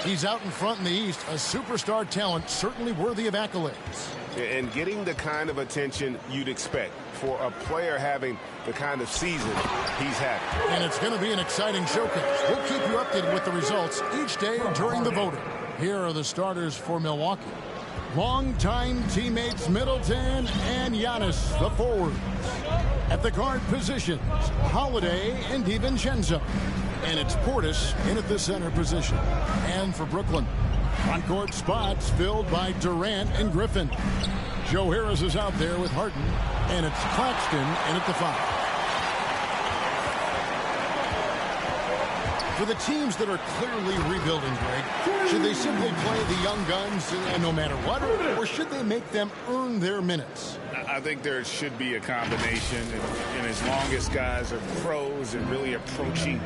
He's out in front in the East, a superstar talent, certainly worthy of accolades. And getting the kind of attention you'd expect for a player having the kind of season he's having. And it's going to be an exciting showcase. We'll keep you updated with the results each day during the voting. Here are the starters for Milwaukee. Longtime teammates Middleton and Giannis, the forwards. At the guard positions, Holiday and DiVincenzo. And it's Portis in at the center position. And for Brooklyn, front-court spots filled by Durant and Griffin. Joe Harris is out there with Harden, and it's Claxton in at the 5. For the teams that are clearly rebuilding, Greg, should they simply play the young guns no matter what, or should they make them earn their minutes? I think there should be a combination, and as long as guys are pros and really approaching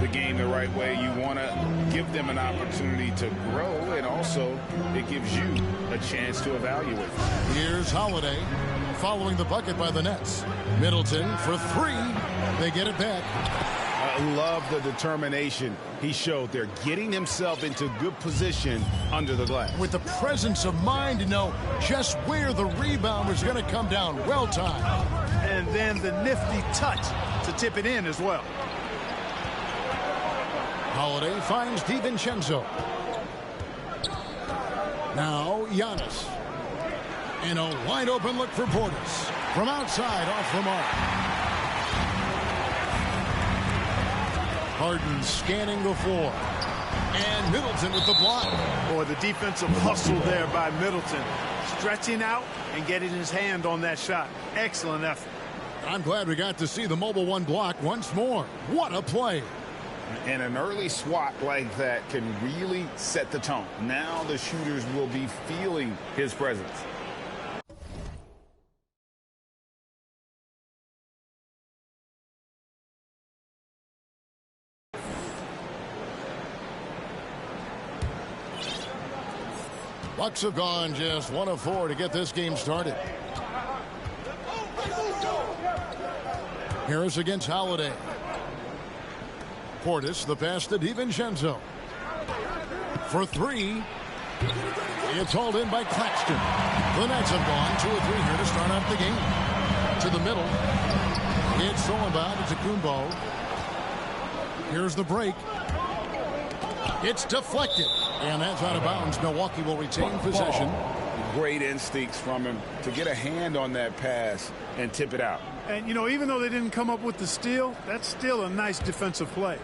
the game the right way, you want to give them an opportunity to grow, and also it gives you a chance to evaluate. Here's Holiday following the bucket by the Nets. Middleton for 3. They get it back. I love the determination he showed there, getting himself into good position under the glass. With the presence of mind to know just where the rebound was going to come down. Well timed. And then the nifty touch to tip it in as well. Holiday finds DiVincenzo. Now Giannis. And a wide open look for Portis. From outside off the mark. Harden scanning the floor. And Middleton with the block. Boy, the defensive hustle there by Middleton. Stretching out and getting his hand on that shot. Excellent effort. I'm glad we got to see the mobile one block once more. What a play. And an early swat like that can really set the tone. Now the shooters will be feeling his presence. Bucks have gone just 1 of 4 to get this game started. Harris against Holiday. Portis, the pass to DiVincenzo. For 3. It's hauled in by Claxton. The Nets have gone 2 of 3 here to start out the game. To the middle. It's stolen by Kumbo. Here's the break. It's deflected. And that's out of bounds. Milwaukee will retain possession. Great instincts from him to get a hand on that pass and tip it out. And, you know, even though they didn't come up with the steal, that's still a nice defensive play.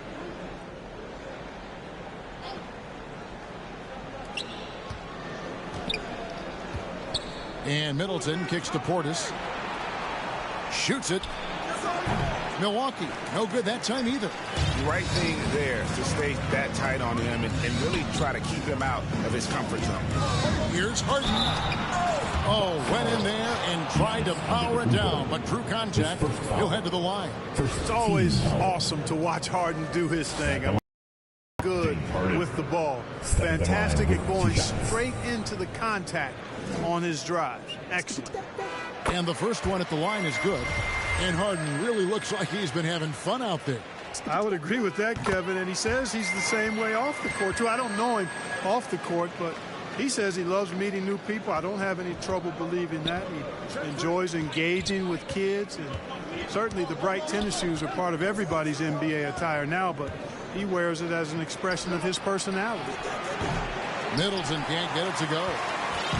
And Middleton kicks to Portis. Shoots it. Milwaukee, no good that time either. Right thing there to stay that tight on him and really try to keep him out of his comfort zone. Here's Harden. Oh, went in there and tried to power it down, but drew contact. He'll head to the line. It's always awesome to watch Harden do his thing. Good with the ball. Fantastic at going straight into the contact on his drives. Excellent. And the first one at the line is good. And Harden really looks like he's been having fun out there. I would agree with that, Kevin. And he says he's the same way off the court, too. I don't know him off the court, but he says he loves meeting new people. I don't have any trouble believing that. He enjoys engaging with kids. And certainly the bright tennis shoes are part of everybody's NBA attire now, but he wears it as an expression of his personality. Middleton can't get it to go.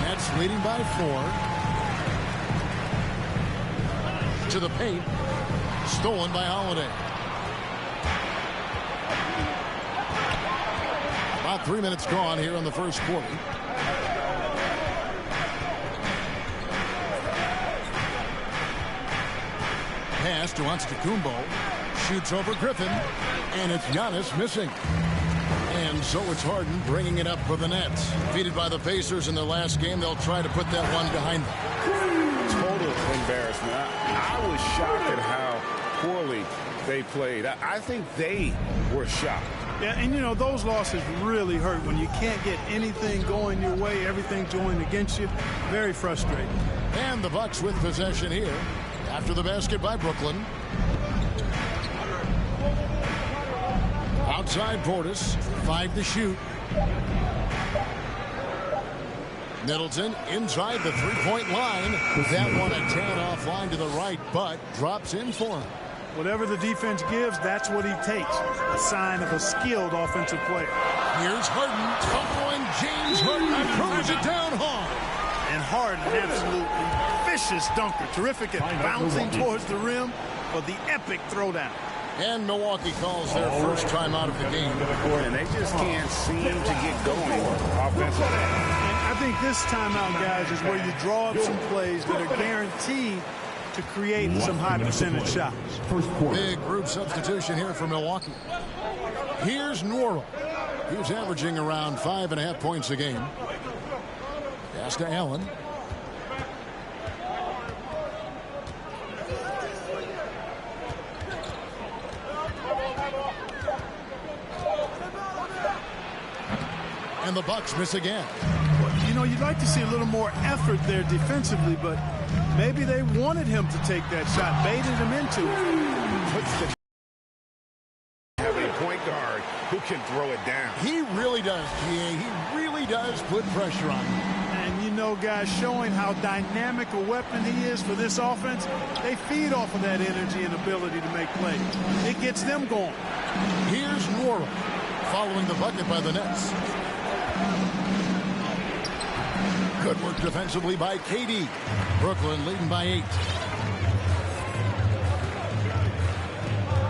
Nets leading by 4. To the paint. Stolen by Holiday. About 3 minutes gone here in the first quarter. Pass to Antetokounmpo. Shoots over Griffin. And it's Giannis missing. And so it's Harden bringing it up for the Nets. Defeated by the Pacers in their last game, they'll try to put that one behind them. Total embarrassment. I was shocked at how poorly they played. I think they were shocked. Yeah, and, you know, those losses really hurt when you can't get anything going your way, everything's going against you. Very frustrating. And the Bucks with possession here after the basket by Brooklyn. Outside Portis, 5 to shoot. Middleton inside the three-point line. That one a tad offline to the right, but drops in for him. Whatever the defense gives, that's what he takes. A sign of a skilled offensive player. Here's Harden. And James Harden throws it down hard. And Harden, absolutely vicious dunker. Terrific at bouncing towards the rim for the epic throwdown. And Milwaukee calls their first time out of the game. And they just can't seem to get going offensively. And I think this timeout, guys, is where you draw up some plays that are guaranteed to create some high percentage shots. Big group substitution here for Milwaukee. Here's Norrell. He was averaging around 5.5 points a game. Pass to Allen. And the Bucks miss again. You know, you'd like to see a little more effort there defensively, but maybe they wanted him to take that shot, baited him into it. Have a point guard who can throw it down. He really does, GA. He really does put pressure on him. And, you know, guys, showing how dynamic a weapon he is for this offense, they feed off of that energy and ability to make plays. It gets them going. Here's Norrell following the bucket by the Nets. Good work defensively by KD. Brooklyn leading by 8.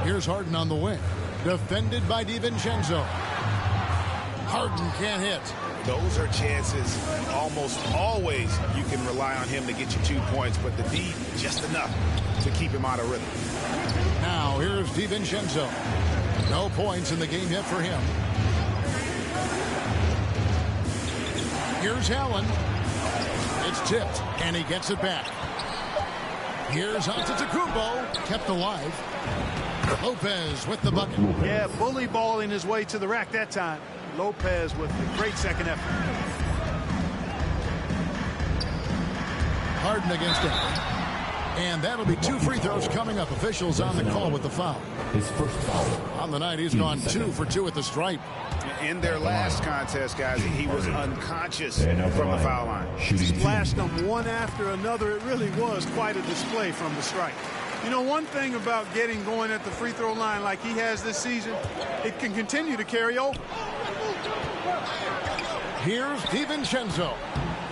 Here's Harden on the wing. Defended by DiVincenzo. Harden can't hit. Those are chances almost always you can rely on him to get you 2 points, but the D just enough to keep him out of rhythm. Now here's DiVincenzo. No points in the game yet for him. Here's Allen. It's tipped, and he gets it back. Here's Antetokounmpo, kept alive. Lopez with the bucket. Yeah, bully balling his way to the rack that time. Lopez with a great second effort. Harden against Allen. And that'll be 2 free throws coming up. Officials on the call with the foul. His first foul. On the night, he's gone 2 for 2 at the stripe. In their last contest, guys, he was unconscious from the foul line. Splashed them one after another. It really was quite a display from the strike. You know, one thing about getting going at the free throw line like he has this season, it can continue to carry over. Here's DiVincenzo.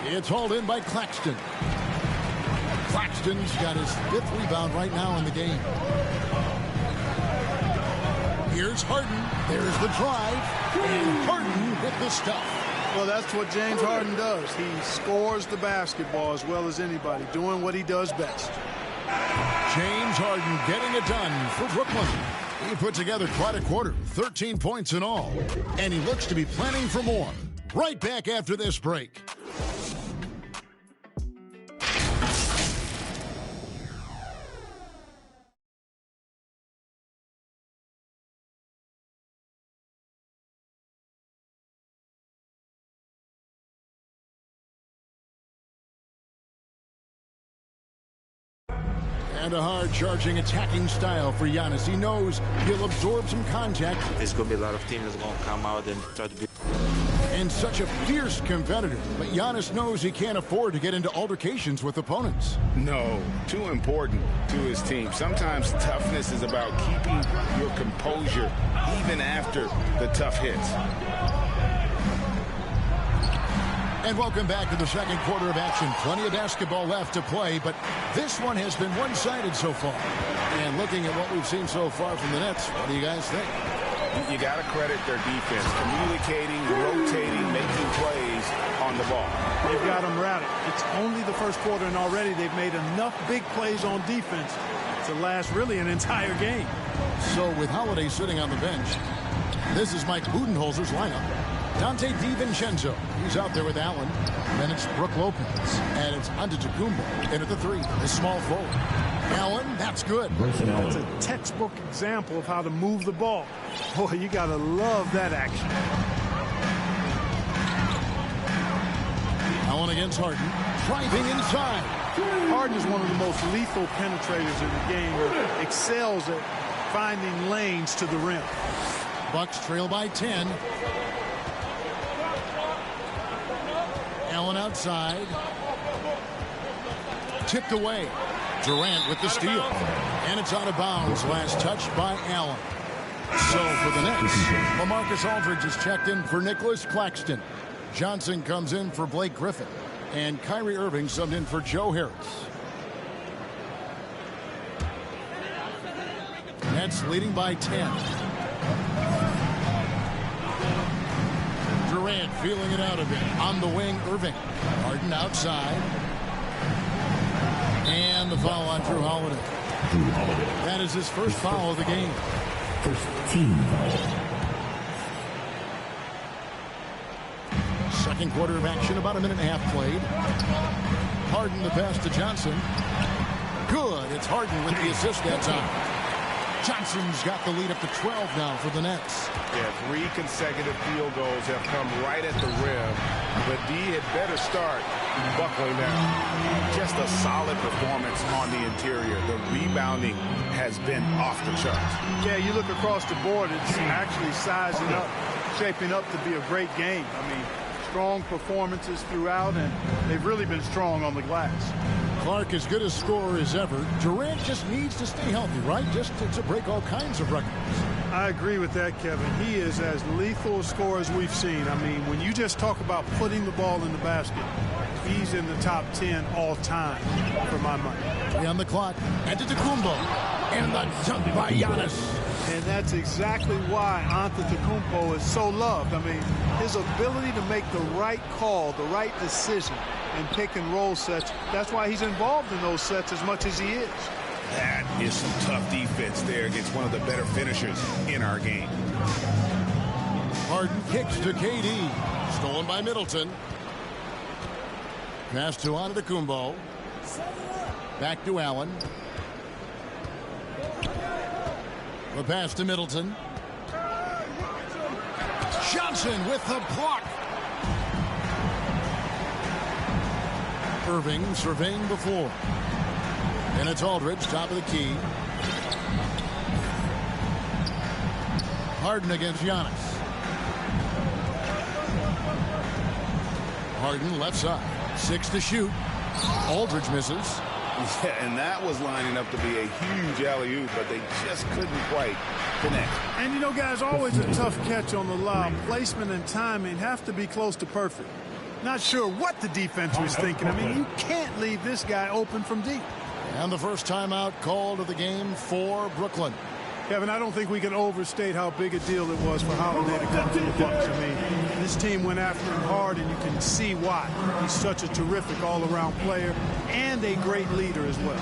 It's hauled in by Claxton. Claxton's got his 5th rebound right now in the game. Here's Harden. There's the drive. And Harden with the stuff. Well, that's what James Harden does. He scores the basketball as well as anybody, doing what he does best. James Harden getting it done for Brooklyn. He put together quite a quarter, 13 points in all. And he looks to be planning for more. Right back after this break. And a hard-charging, attacking style for Giannis. He knows he'll absorb some contact. There's going to be a lot of teams that's going to come out and try to be... And such a fierce competitor. But Giannis knows he can't afford to get into altercations with opponents. No, too important to his team. Sometimes toughness is about keeping your composure even after the tough hits. And welcome back to the second quarter of action. Plenty of basketball left to play, but this one has been one-sided so far. And looking at what we've seen so far from the Nets, what do you guys think? You got to credit their defense, communicating, rotating, making plays on the ball. They've got them routed. It's only the first quarter, and already they've made enough big plays on defense to last really an entire game. So with Holiday sitting on the bench, this is Mike Budenholzer's lineup. Dante DiVincenzo, he's out there with Allen. Then it's Brook Lopez. And it's Antetokounmpo in at the 3, the small forward. Allen, that's good. That's a textbook example of how to move the ball. Boy, you got to love that action. Allen against Harden. Driving inside. Harden is one of the most lethal penetrators in the game. He excels at finding lanes to the rim. Bucks trail by 10. Allen out outside. Tipped away. Durant with the steal. And it's out of bounds. Last touch by Allen. So for the Nets, LaMarcus Aldridge is checked in for Nicholas Claxton. Johnson comes in for Blake Griffin. And Kyrie Irving subbed in for Joe Harris. Nets leading by 10. Durant feeling it out a bit. On the wing, Irving. Harden outside. And the foul on Drew Holiday. That is his first foul of the game. First team foul. Second quarter of action, about a minute and a half played. Harden the pass to Johnson. Good. It's Harden with the assist that time. Johnson's got the lead up to 12 now for the Nets. Yeah, 3 consecutive field goals have come right at the rim. But D had better start buckling down. Just a solid performance on the interior. The rebounding has been off the charts. Yeah, you look across the board, it's actually sizing up, shaping up to be a great game. I mean, strong performances throughout, and they've really been strong on the glass. Clark as good a scorer as ever. Durant just needs to stay healthy, right? Just to break all kinds of records. I agree with that, Kevin. He is as lethal a scorer as we've seen. I mean, when you just talk about putting the ball in the basket, he's in the top 10 all time for my money. 3 on the clock. Antetokounmpo. And the dunk by Giannis. And that's exactly why Antetokounmpo is so loved. I mean, his ability to make the right call, the right decision, and pick and roll sets, that's why he's involved in those sets as much as he is. That is some tough defense there against one of the better finishers in our game. Harden kicks to KD. Stolen by Middleton. Pass to Antetokounmpo. Back to Allen. The pass to Middleton. Johnson with the block. Irving surveying the floor. And it's Aldridge, top of the key. Harden against Giannis. Harden left side. 6 to shoot. Aldridge misses. Yeah, and that was lining up to be a huge alley-oop, but they just couldn't quite connect. And, you know, guys, always a tough catch on the lob. Placement and timing have to be close to perfect. Not sure what the defense was thinking. I mean, you can't leave this guy open from deep. And the first timeout called of the game for Brooklyn. Kevin, I don't think we can overstate how big a deal it was for Holiday to come to the Bucks. I mean, this team went after him hard, and you can see why. He's such a terrific all-around player and a great leader as well.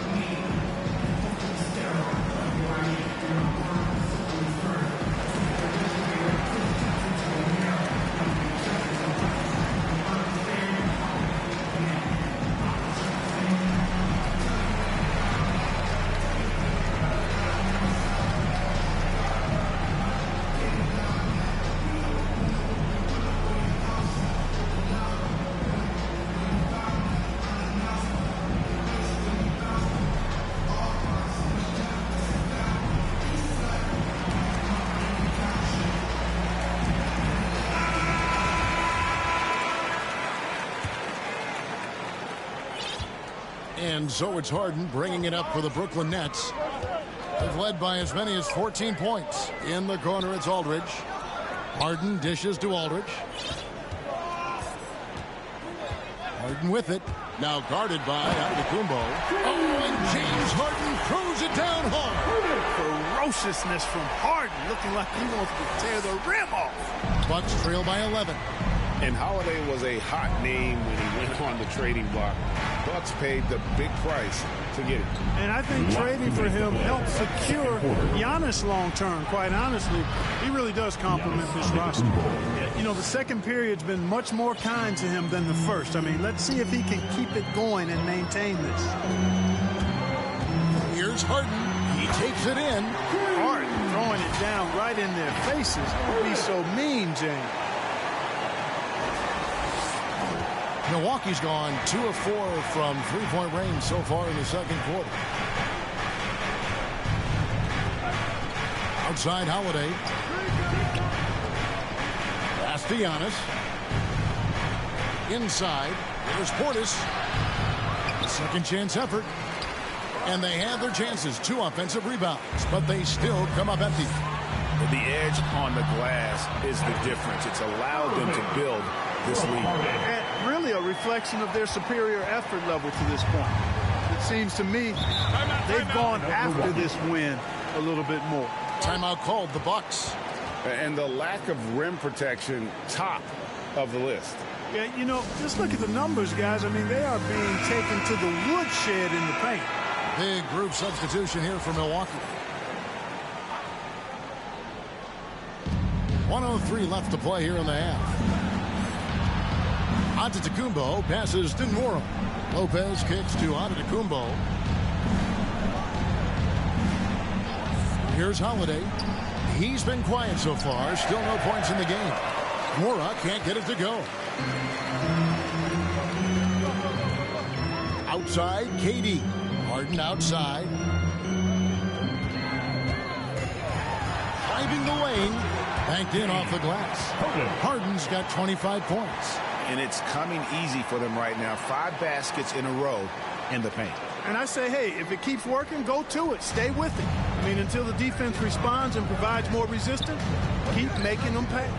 And so it's Harden bringing it up for the Brooklyn Nets. They've led by as many as 14 points. In the corner, it's Aldridge. Harden dishes to Aldridge. Harden with it. Now guarded by Antetokounmpo. Oh, and James Harden throws it down hard. Ferociousness from Harden, looking like he wants to tear the rim off. Bucks trail by 11. And Holiday was a hot name when he went on the trading block. Bucks paid the big price to get it. And I think trading for him helped secure Giannis long term. Quite honestly, he really does complement this roster. You know, the second period's been much more kind to him than the first. I mean, let's see if he can keep it going and maintain this. Here's Harden. He takes it in. Harden throwing it down right in their faces. Don't be so mean, James. Milwaukee's gone 2 of 4 from three-point range so far in the second quarter. Outside Holiday. Pass to Giannis. Inside, there's Portis. A second chance effort. And they have their chances. 2 offensive rebounds, but they still come up empty. The edge on the glass is the difference. It's allowed them to build this lead. And really a reflection of their superior effort level to this point. It seems to me they've gone after this win a little bit more. Timeout called, the Bucks. And the lack of rim protection, top of the list. Yeah, you know, just look at the numbers, guys. I mean, they are being taken to the woodshed in the paint. Big group substitution here for Milwaukee. 1:03 left to play here in the half. Antetokounmpo passes to Norm. Lopez kicks to Antetokounmpo. Here's Holiday. He's been quiet so far. Still no points in the game. Mora can't get it to go. Outside, KD. Harden outside. Driving the lane. Banked in off the glass. Harden's got 25 points. And it's coming easy for them right now. 5 baskets in a row in the paint. And I say, hey, if it keeps working, go to it. Stay with it. I mean, until the defense responds and provides more resistance, keep making them pay.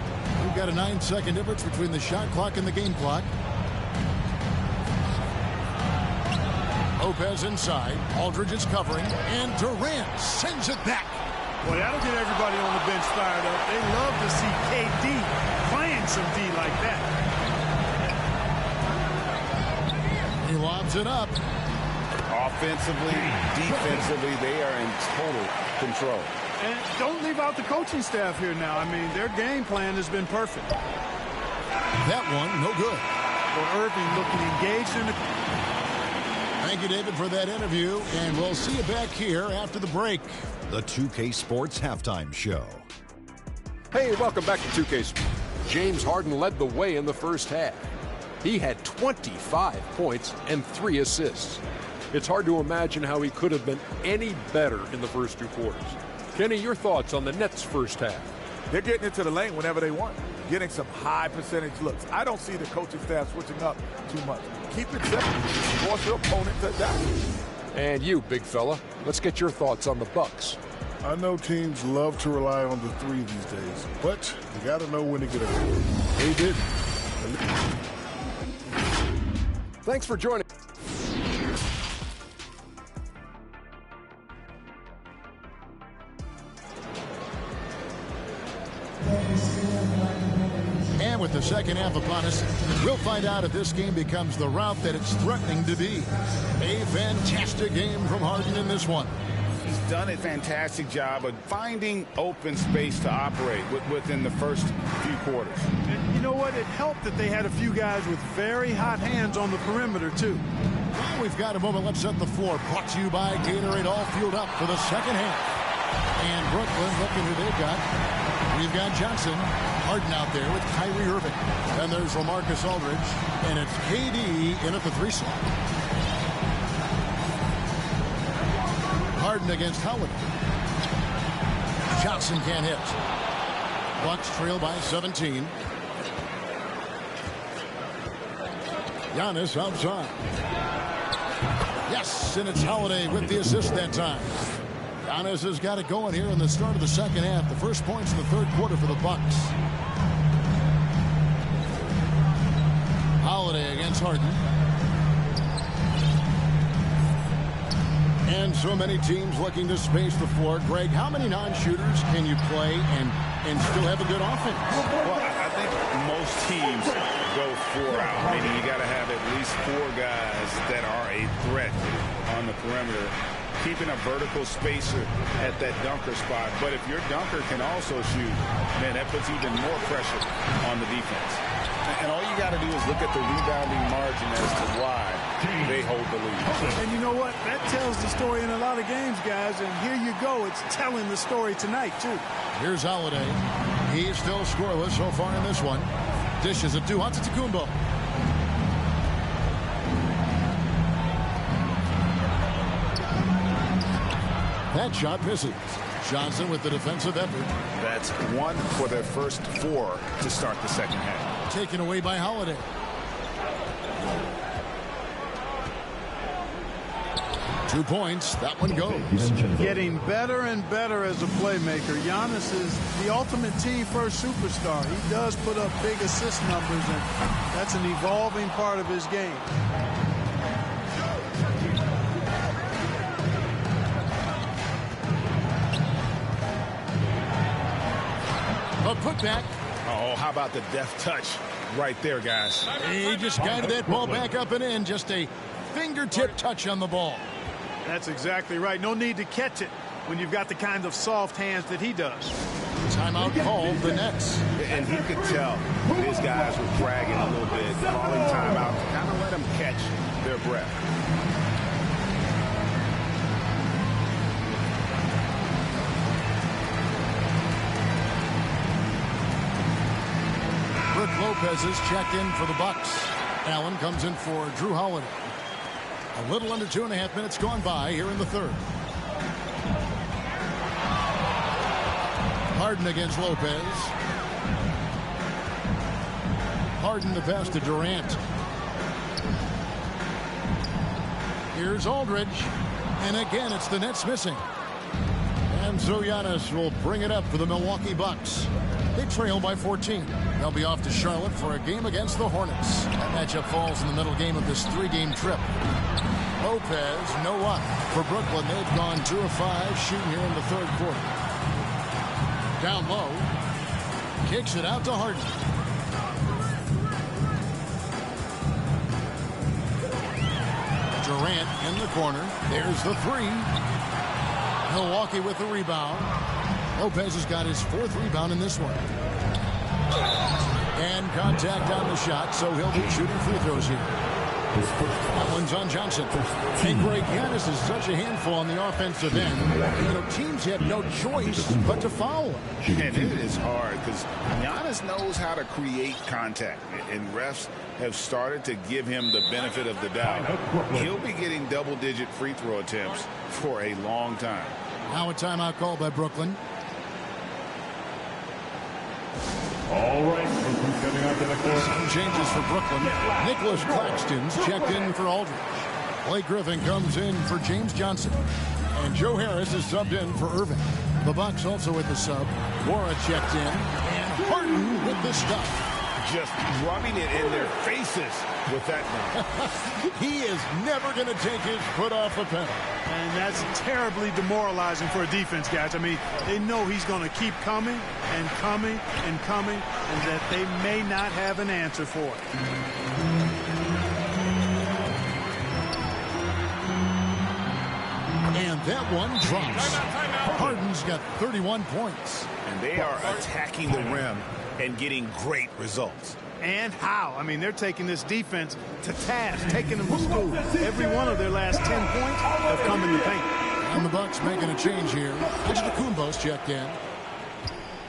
We've got a 9-second difference between the shot clock and the game clock. Lopez inside. Aldridge is covering. And Durant sends it back. Well, that'll get everybody on the bench fired up. They love to see KD playing some D like that. He lobs it up. Offensively, defensively, they are in total control. And don't leave out the coaching staff here now. I mean, their game plan has been perfect. That one, no good. Well, Irving looking engaged in the... Thank you, David, for that interview. And we'll see you back here after the break. The 2K Sports Halftime Show. Hey, welcome back to 2K Sports. James Harden led the way in the first half. He had 25 points and 3 assists. It's hard to imagine how he could have been any better in the first 2 quarters. Kenny, your thoughts on the Nets' first half? They're getting into the lane whenever they want, getting some high percentage looks. I don't see the coaching staff switching up too much. Keep it simple. Force your opponent to adapt. And you, big fella, let's get your thoughts on the Bucks. I know teams love to rely on the 3 these days, but you got to know when to get it. They didn't. Thanks for joining. And with the second half upon us, we'll find out if this game becomes the route that it's threatening to be. A fantastic game from Harden in this one. He's done a fantastic job of finding open space to operate within the first few quarters. And you know what? It helped that they had a few guys with very hot hands on the perimeter, too. Well, we've got a moment. Let's set the floor. Brought to you by Gatorade. All fueled up for the second half. And Brooklyn, looking who they've got. We've got Johnson. Harden out there with Kyrie Irving. Then there's LaMarcus Aldridge. And it's KD in at the 3 slot. Harden against Howard. Johnson can't hit. Bucks trail by 17. Giannis outside. Yes, and it's Holiday with the assist that time. Giannis has got it going here in the start of the second half. The first points in the third quarter for the Bucks. Holiday against Harden. And so many teams looking to space the floor. Greg, how many non-shooters can you play and still have a good offense? Well, I think most teams go 4 out, meaning you got to have at least 4 guys that are a threat on the perimeter, keeping a vertical spacer at that dunker spot. But if your dunker can also shoot, man, that puts even more pressure on the defense. And all you got to do is look at the rebounding margin as to why they hold the lead. And you know what? That tells the story in a lot of games, guys. And here you go. It's telling the story tonight, too. Here's Holiday. He's still scoreless so far in this one. Dishes it to Antetokounmpo. That shot misses. Johnson with the defensive effort. That's 1 for their first 4 to start the second half. Taken away by Holiday. 2 points. That one goes. Getting better and better as a playmaker. Giannis is the ultimate team-first superstar. He does put up big assist numbers, and that's an evolving part of his game. A putback. Oh, how about the deft touch right there, guys? He just guided that ball back up and in. Just a fingertip touch on the ball. That's exactly right. No need to catch it when you've got the kind of soft hands that he does. Timeout called the Nets. And he could tell his guys were dragging a little bit, calling timeout to kind of let them catch their breath. Brook Lopez is checked in for the Bucks. Allen comes in for Drew Holiday. A little under 2.5 minutes gone by here in the third. Harden against Lopez. Harden the pass to Durant. Here's Aldridge. And again, it's the Nets missing. And so Giannis will bring it up for the Milwaukee Bucks. They trail by 14. They'll be off to Charlotte for a game against the Hornets. That matchup falls in the middle game of this 3-game trip. Lopez, no luck. For Brooklyn, they've gone 2 of 5 shooting here in the third quarter. Down low. Kicks it out to Harden. Durant in the corner. There's the 3. Milwaukee with the rebound. Lopez has got his 4th rebound in this one. And contact on the shot, so he'll be shooting free throws here. That one's on Johnson. And Greg, Giannis is such a handful on the offensive end. You know, teams have no choice but to foul him. And it is hard because Giannis knows how to create contact. And refs have started to give him the benefit of the doubt. He'll be getting double-digit free throw attempts for a long time. Now a timeout called by Brooklyn. All right, coming out to the court. Some changes for Brooklyn. Nicholas Claxton's checked in for Aldridge. Blake Griffin comes in for James Johnson. And Joe Harris is subbed in for Irving. The Bucks also with the sub. Bora checked in. And Harden with the stuff. Just rubbing it in their faces with that one. He is never going to take his foot off the pedal. And that's terribly demoralizing for a defense, guys. I mean, they know he's going to keep coming and coming and coming, and that they may not have an answer for it. And that one drops. Harden's got 31 points. And they are attacking the rim and getting great results. And how? I mean, they're taking this defense to task, taking them to school. Every one of their last 10 points have come in the paint. And the Bucks making a change here. Antetokounmpo's checked in.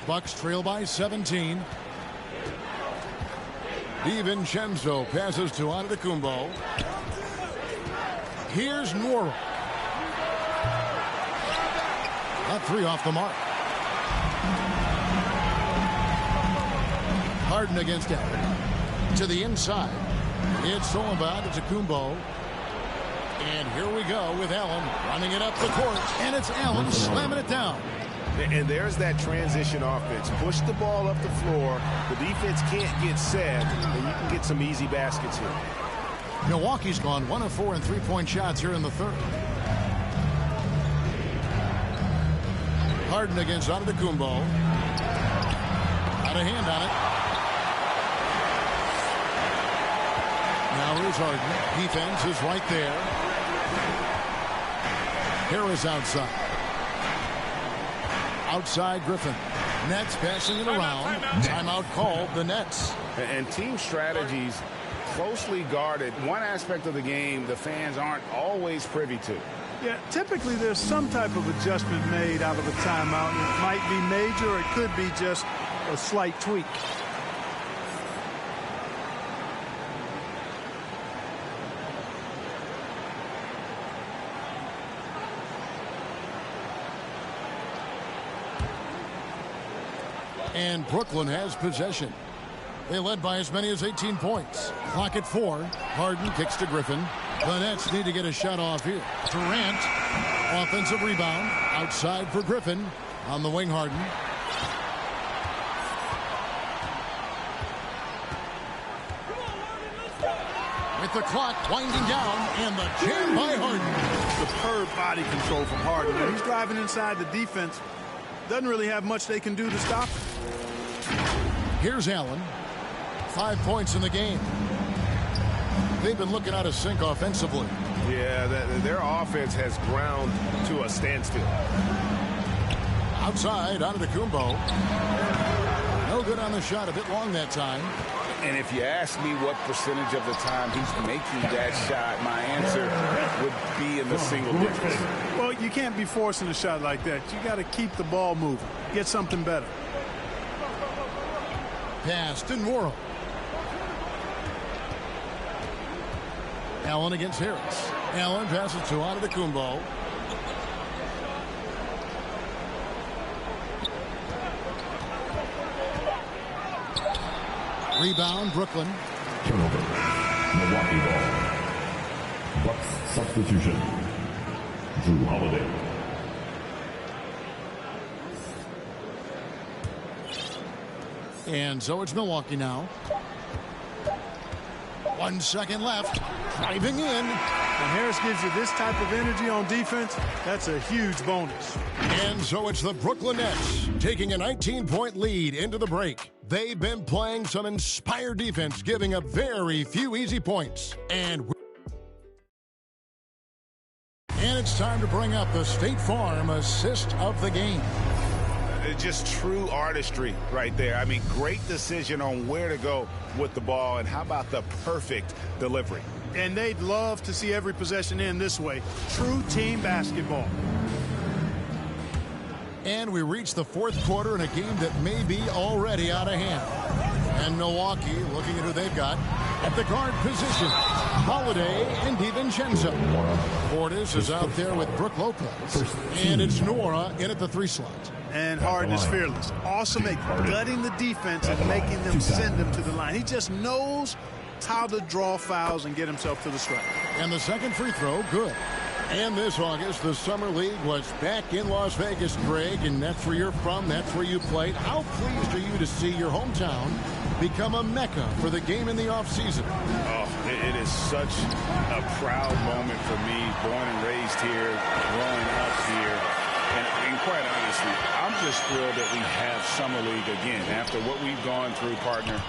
Bucks trail by 17. DiVincenzo passes to Antetokounmpo. Here's Nora. That 3 off the mark. Harden against Allen. To the inside. It's all about Antetokounmpo. And here we go with Allen running it up the court. And it's Allen slamming it down. And there's that transition offense. Push the ball up the floor. The defense can't get set, and you can get some easy baskets here. Milwaukee's gone 1 of 4 in 3-point shots here in the third. Harden against Antetokounmpo. Got a hand on it. Now here's Harden. Defense is right there. Harris outside. Outside Griffin. Nets passing it around. Timeout called the Nets. And team strategies closely guarded. One aspect of the game the fans aren't always privy to. Yeah, typically there's some type of adjustment made out of a timeout. It might be major, or it could be just a slight tweak. And Brooklyn has possession. They led by as many as 18 points. Clock at 4. Harden kicks to Griffin. The Nets need to get a shot off here. Durant, offensive rebound. Outside for Griffin. On the wing, Harden. With the clock winding down, and the jam by Harden. Superb body control from Harden. When he's driving inside the defense, doesn't really have much they can do to stop him. Here's Allen. 5 points in the game. They've been looking out of sync offensively. Yeah, their offense has ground to a standstill. Outside, Antetokounmpo. No good on the shot, a bit long that time. And if you ask me what percentage of the time he's making that shot, my answer would be in the single digits. Well, you can't be forcing a shot like that. You got to keep the ball moving. Get something better. Pass to Nwora. Allen against Harris. Allen passes to Antetokounmpo. Rebound, Brooklyn. Turnover. Milwaukee ball. Bucks substitution. Drew Holiday. And so it's Milwaukee now. 1 second left. Driving in. When Harris gives you this type of energy on defense, that's a huge bonus. And so it's the Brooklyn Nets taking a 19-point lead into the break. They've been playing some inspired defense, giving up very few easy points. And it's time to bring up the State Farm assist of the game. Just true artistry right there. I mean, great decision on where to go with the ball, and how about the perfect delivery? And they'd love to see every possession end this way. True team basketball. And we reach the fourth quarter in a game that may be already out of hand. And Milwaukee, looking at who they've got, at the guard position, Holiday and DiVincenzo. Portis is out there with Brook Lopez. And it's Nwora in at the 3 slot. And Harden is fearless. Awesome at gutting the defense and making them send them to the line. He just knows how to draw fouls and get himself to the stripe. And the second free throw, good. And this August, the Summer League was back in Las Vegas, Greg, and that's where you're from, that's where you played. How pleased are you to see your hometown become a mecca for the game in the offseason? Oh, it is such a proud moment for me, born and raised here, growing up here. And quite honestly, I'm just thrilled that we have Summer League again. After what we've gone through, partner,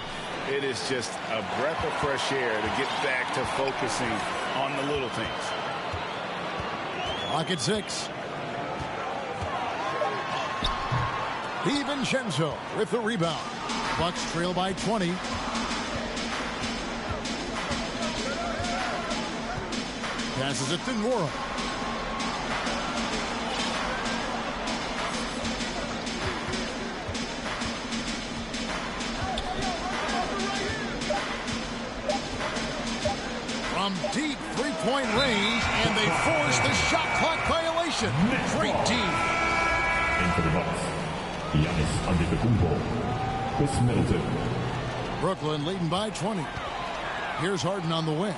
it is just a breath of fresh air to get back to focusing on the little things. Clock at 6. DiVincenzo with the rebound. Bucks trail by 20. Passes it to Nwora. From deep three-point range, and they force the shot clock violation. Great team. And for the Bucks, Giannis Antetokounmpo, Chris Middleton. Brooklyn leading by 20. Here's Harden on the wing.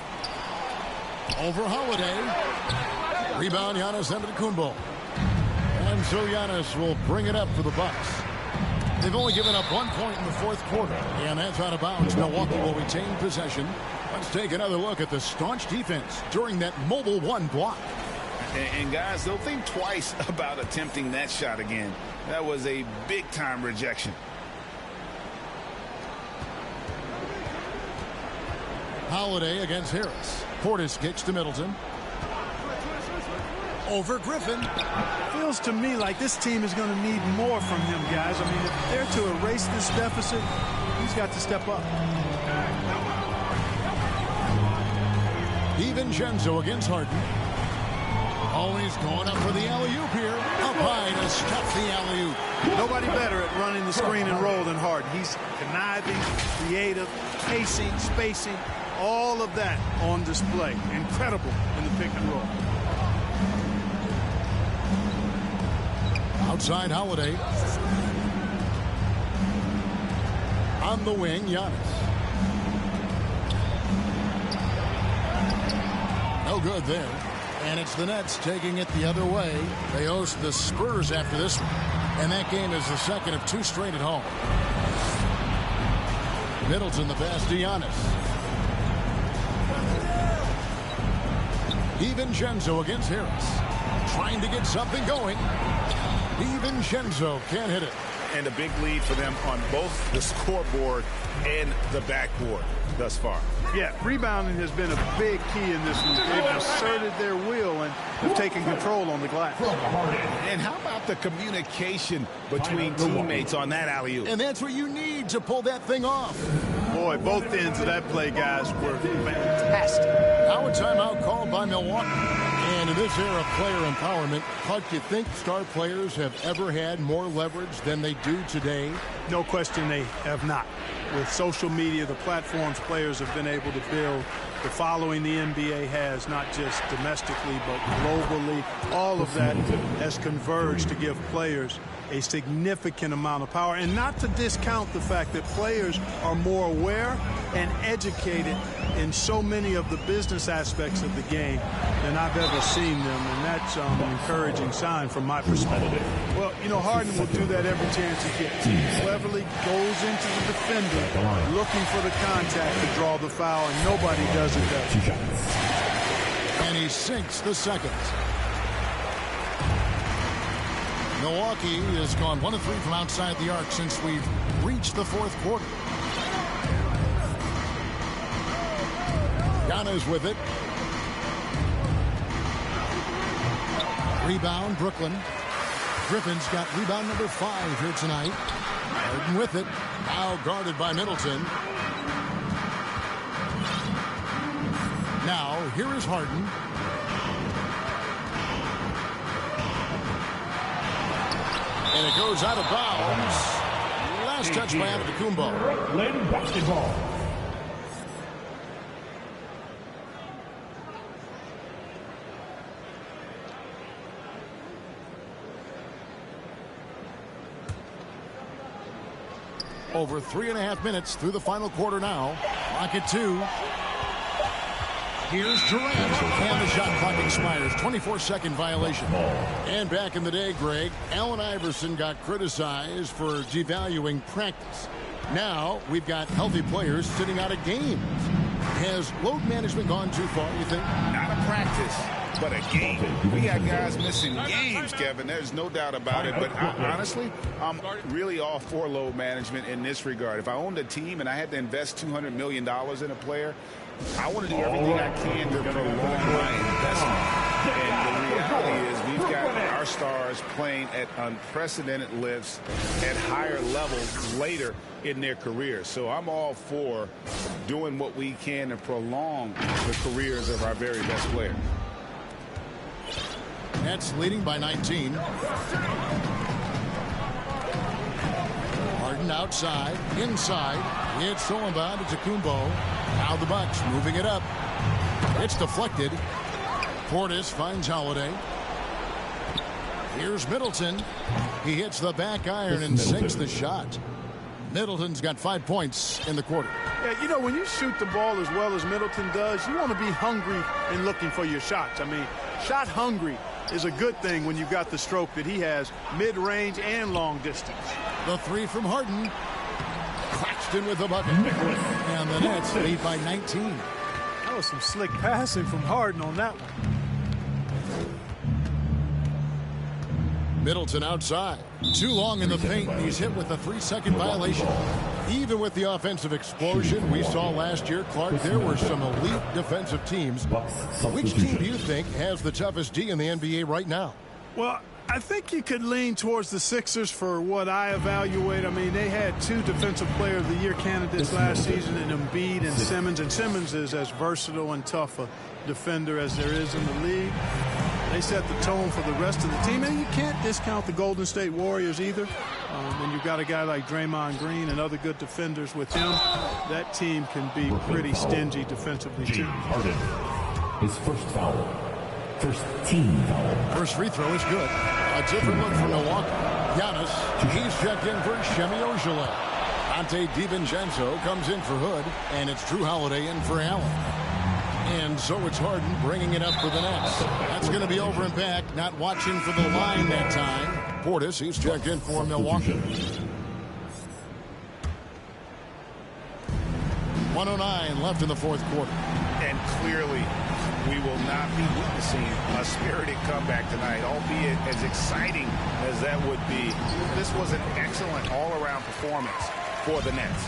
Over Holiday. Rebound, Giannis Antetokounmpo. And so Giannis will bring it up for the Bucks. They've only given up 1 point in the fourth quarter, and that's out of bounds. Milwaukee will retain possession. Let's take another look at the staunch defense during that mobile 1 block. And guys, they'll think twice about attempting that shot again. That was a big-time rejection. Holiday against Harris. Portis kicks to Middleton. Over Griffin. Feels to me like this team is going to need more from him, guys. I mean, if they're to erase this deficit, he's got to step up. DiVincenzo against Harden. Always going up for the alley-oop here. Up high to stop the alley-oop. Nobody better at running the screen and roll than Harden. He's conniving, creative, pacing, spacing, all of that on display. Incredible in the pick and roll. Outside Holiday. On the wing, Giannis. No good there. And it's the Nets taking it the other way. They host the Spurs after this one. And that game is the second of 2 straight at home. Middleton the pass to Giannis. DiVincenzo against Harris. Trying to get something going. DiVincenzo can't hit it. And a big lead for them on both the scoreboard and the backboard thus far. Yeah, rebounding has been a big key in this one. They've asserted their will and have taken control on the glass. And how about the communication between teammates on that alley-oop? And that's what you need to pull that thing off. Boy, both ends of that play, guys, were fantastic. Now a timeout called by Milwaukee. And in this era of player empowerment, Huck, you think star players have ever had more leverage than they do today? No question they have not. With social media, the platforms players have been able to build, the following the NBA has, not just domestically, but globally, all of that has converged to give players a significant amount of power. And not to discount the fact that players are more aware and educated in so many of the business aspects of the game than I've ever seen them. And that's an encouraging sign from my perspective. Well, you know, Harden will do that every chance he gets. He cleverly goes into the defender looking for the contact to draw the foul, and nobody does it better. And he sinks the second. Milwaukee has gone 1 of 3 from outside the arc since we've reached the 4th quarter. Giannis with it. Rebound, Brooklyn. Griffin's got rebound number 5 here tonight. Harden with it. Now guarded by Middleton. Now, here is Harden. And it goes out of bounds. Last touch by Antetokounmpo. Brooklyn basketball. Over 3.5 minutes through the final quarter now. Clock at 2. Here's Durant. And the shot clock expires. 24-second violation. And back in the day, Greg, Allen Iverson got criticized for devaluing practice. Now we've got healthy players sitting out of games. Has load management gone too far, you think? Not a practice, but a game. We got guys missing games, Kevin. There's no doubt about it. But honestly, I'm really all for load management in this regard. If I owned a team and I had to invest $200 million in a player, I want to do everything I can to prolong my investment. And the reality is we've got our stars playing at unprecedented lifts at higher levels later in their careers. So I'm all for doing what we can to prolong the careers of our very best players. Nets leading by 19. Harden outside, inside. It's stolen by Antetokounmpo. Now the Bucks moving it up. It's deflected. Portis finds Holiday. Here's Middleton. He hits the back iron and sinks the shot. Middleton's got 5 points in the quarter. Yeah, you know, when you shoot the ball as well as Middleton does, you want to be hungry in looking for your shots. I mean, shot hungry is a good thing when you've got the stroke that he has, mid-range and long distance. The 3 from Harden. Claxton with the bucket. And the Nets lead by 19. That was some slick passing from Harden on that one. Middleton outside. Too long in the paint. He's hit with a 3-second violation. Even with the offensive explosion we saw last year, Clark, there were some elite defensive teams. Which team do you think has the toughest D in the NBA right now? Well, I think you could lean towards the Sixers for what I evaluate. I mean, they had 2 Defensive Player of the Year candidates last season in Embiid and Simmons. And Simmons is as versatile and tough a defender as there is in the league. They set the tone for the rest of the team. And you can't discount the Golden State Warriors either. When you've got a guy like Draymond Green and other good defenders with him, that team can be pretty stingy defensively too. Harden. His first foul. First team foul. First free throw is good. A different look for Milwaukee. Giannis, he's checked in for Semi Ojeleye. Dante DiVincenzo comes in for Hood, and it's Drew Holiday in for Allen. And so it's Harden bringing it up for the Nets. That's going to be over and back, not watching for the line that time. Portis, he's checked in for Milwaukee. 1:09 left in the fourth quarter. And clearly, we will not be witnessing a spirited comeback tonight, albeit as exciting as that would be. This was an excellent all-around performance for the Nets.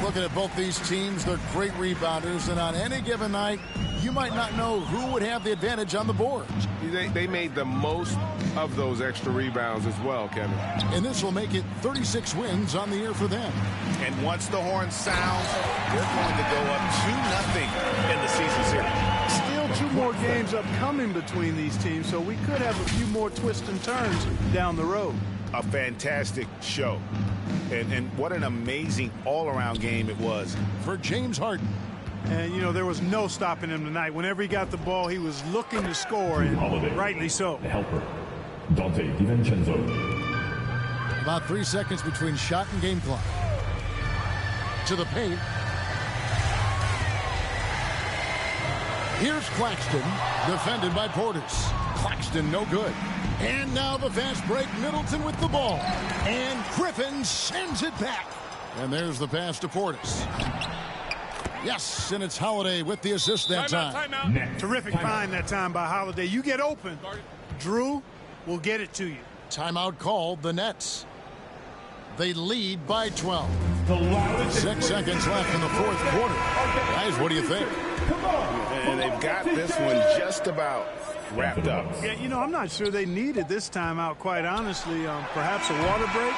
Looking at both these teams, they're great rebounders, and on any given night, you might not know who would have the advantage on the board. They made the most of those extra rebounds as well, Kevin. And this will make it 36 wins on the year for them. And once the horn sounds, they're going to go up 2-0 in the season series. Still 2 more games upcoming between these teams, so we could have a few more twists and turns down the road. A fantastic show. And what an amazing all-around game it was. For James Harden. And, you know, there was no stopping him tonight. Whenever he got the ball, he was looking to score, and Holiday, rightly so. The helper, Dante DiVincenzo. About 3 seconds between shot and game clock. To the paint. Here's Claxton, defended by Portis. Claxton no good. And now the fast break, Middleton with the ball. And Griffin sends it back. And there's the pass to Portis. Yes, and it's Holiday with the assist that time. Terrific find that time by Holiday. You get open, Drew will get it to you. Timeout called, the Nets. They lead by 12. 6 seconds left in the fourth quarter. Guys, what do you think? And they've got this one just about wrapped up. Yeah, you know, I'm not sure they needed this timeout, quite honestly. Perhaps a water break.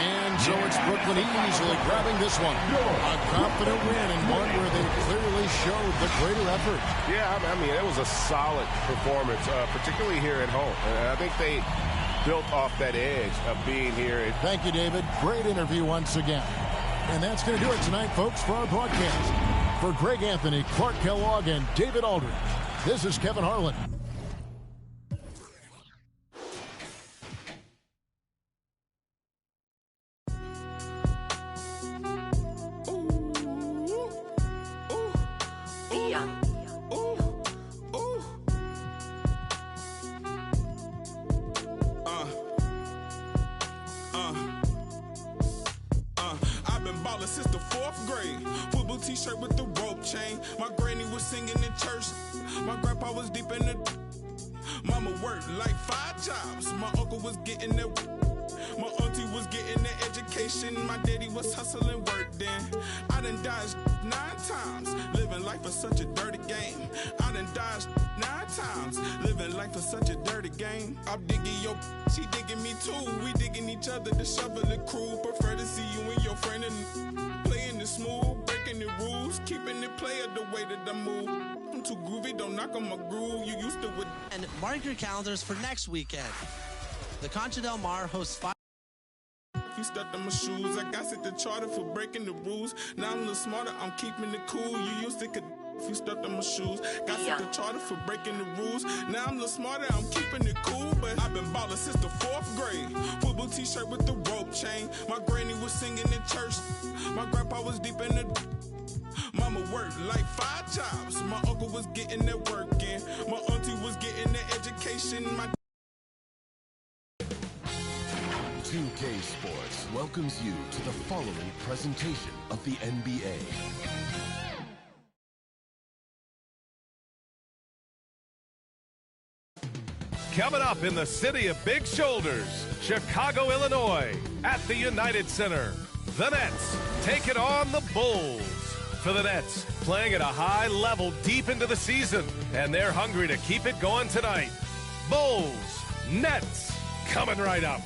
And so it's Brooklyn easily grabbing this one. A confident win, and one where they clearly showed the greater effort. Yeah, I mean, it was a solid performance, particularly here at home. And I think they built off that edge of being here. Thank you, David. Great interview once again. And that's going to do it tonight, folks, for our broadcast. For Greg Anthony, Clark Kellogg, and David Aldridge, this is Kevin Harlan. I've been ballin' since the 4th grade. Football t-shirt with the rope chain. My granny was singing in church. My grandpa was deep in the... Mama worked like 5 jobs. My uncle was getting that... My auntie was getting that education. My daddy was hustling work then. I done dodged 9 times. Living life is such a dirty game. I done dodged 9 times. Living life is such a dirty game. I'm digging your... She digging me too. We digging each other. The shovel and crew. Prefer to see you and your friend and playing it smooth. Breaking the rules. Keeping it player the way that I move. I'm too groovy. Don't knock on my groove. You used to with... And mark your calendars for next weekend. The Concha Del Mar hosts 5... If you stepped on my shoes, I got set the charter for breaking the rules. Now I'm a little smarter, I'm keeping it cool. You used to could if you stepped on my shoes. Got set the charter for breaking the rules. Now I'm a little smarter, I'm keeping it cool. But I've been ballin' since the 4th grade. Football t-shirt with the rope chain. My granny was singing in church. My grandpa was deep in the... Mama worked like 5 jobs. My uncle was getting that work in. My auntie was getting that education. My 2K Sports welcomes you to the following presentation of the NBA. Coming up in the city of big shoulders, Chicago, Illinois, at the United Center, the Nets take it on the Bulls. For the Nets, playing at a high level deep into the season, and they're hungry to keep it going tonight. Bulls, Nets, coming right up.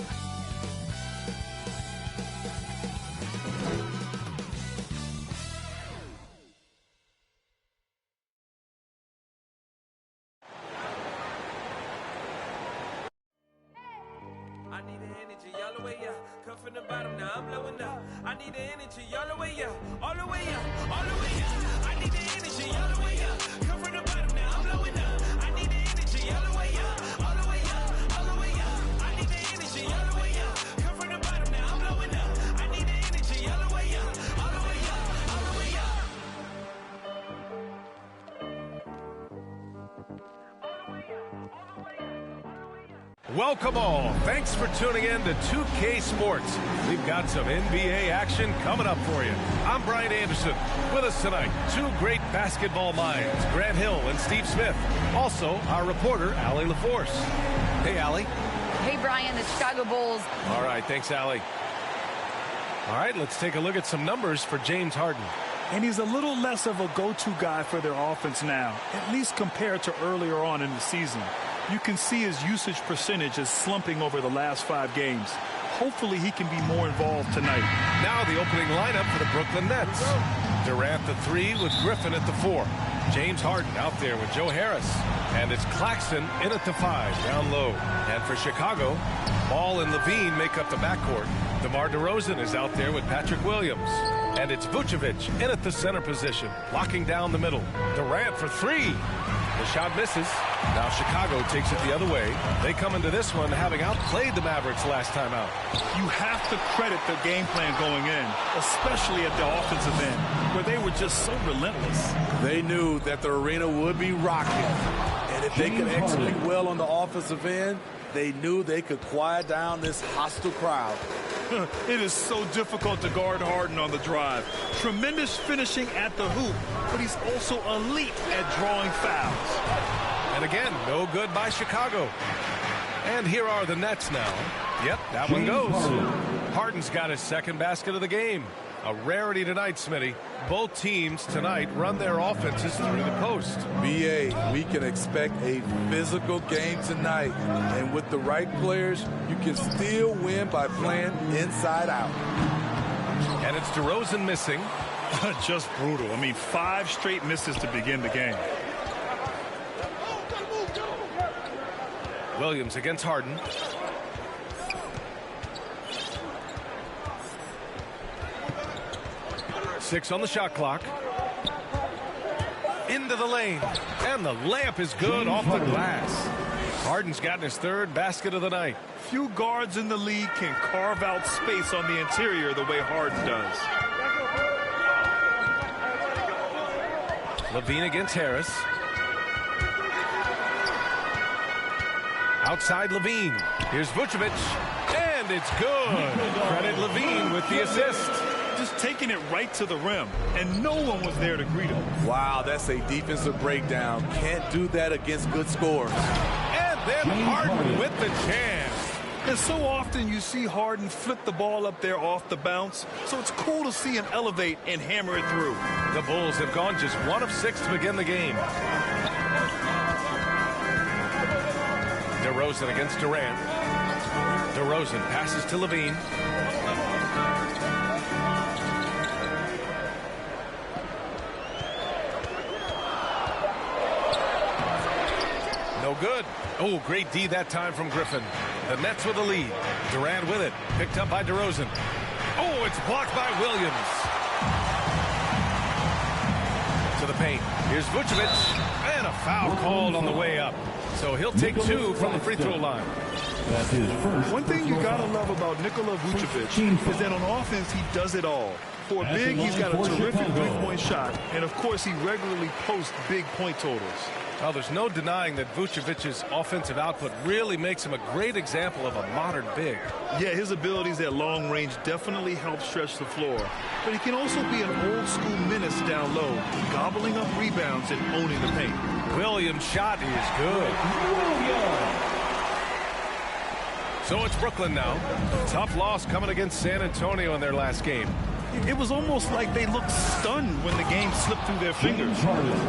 I need the energy all the way up. Come from the bottom, now I'm blowing up. I need the energy all the way up. All the way up, all the way up. I need the energy all the way up. Come from the bottom, now I'm blowing up. I need the energy all the way up. All the way up, all the way up. I need the energy all the way up. Come from the bottom, now I'm blowing up. I need the energy all the way up. Welcome all. Thanks for tuning in to 2K Sports. We've got some NBA action coming up for you. I'm Brian Anderson. With us tonight, two great basketball minds, Grant Hill and Steve Smith. Also, our reporter, Allie LaForce. Hey, Allie. Hey, Brian, the Chicago Bulls. All right, thanks, Allie. All right, let's take a look at some numbers for James Harden. And he's a little less of a go-to guy for their offense now, at least compared to earlier on in the season. You can see his usage percentage is slumping over the last 5 games. Hopefully he can be more involved tonight. Now the opening lineup for the Brooklyn Nets. Durant the 3 with Griffin at the 4. James Harden out there with Joe Harris. And it's Claxton in at the 5 down low. And for Chicago, Ball and Levine make up the backcourt. DeMar DeRozan is out there with Patrick Williams. And it's Vucevic in at the center position, locking down the middle. Durant for 3. The shot misses. Now Chicago takes it the other way. They come into this one having outplayed the Mavericks last time out. You have to credit their game plan going in, especially at the offensive end, where they were just so relentless. They knew that the arena would be rocking. And if they could execute well on the offensive end, they knew they could quiet down this hostile crowd. It is so difficult to guard Harden on the drive. Tremendous finishing at the hoop, but he's also elite at drawing fouls. And again, no good by Chicago. And here are the Nets now. Yep, that one goes. Harden's got his second basket of the game. A rarity tonight, Smitty. Both teams tonight run their offenses through the post. BA, we can expect a physical game tonight. And with the right players, you can still win by playing inside out. And it's DeRozan missing. Just brutal. I mean, 5 straight misses to begin the game. Williams against Harden. Six on the shot clock. Into the lane. And the layup is good off the glass. Harden's gotten his 3rd basket of the night. Few guards in the league can carve out space on the interior the way Harden does. Levine against Harris. Outside Levine. Here's Vucevic. And it's good. Credit Levine with the assist. Just taking it right to the rim, and no one was there to greet him. Wow, that's a defensive breakdown. Can't do that against good scores. And then Harden with the chance. And so often you see Harden flip the ball up there off the bounce, so it's cool to see him elevate and hammer it through. The Bulls have gone just 1 of 6 to begin the game. DeRozan against Durant. DeRozan passes to Levine. No good. Oh, great D that time from Griffin. The Nets with the lead. Durant with it. Picked up by DeRozan. Oh, it's blocked by Williams. To the paint. Here's Vucevic. And a foul called on the way up. So he'll take 2 from the free throw line. That's his first. One thing you got to love about Nikola Vucevic is that on offense, he does it all. For a big, he's got a terrific three-point shot. And, of course, he regularly posts big point totals. Well, there's no denying that Vucevic's offensive output really makes him a great example of a modern big. Yeah, his abilities at long range definitely help stretch the floor. But he can also be an old-school menace down low, gobbling up rebounds and owning the paint. Williams' shot is good. So it's Brooklyn now. Tough loss coming against San Antonio in their last game. It was almost like they looked stunned when the game slipped through their fingers.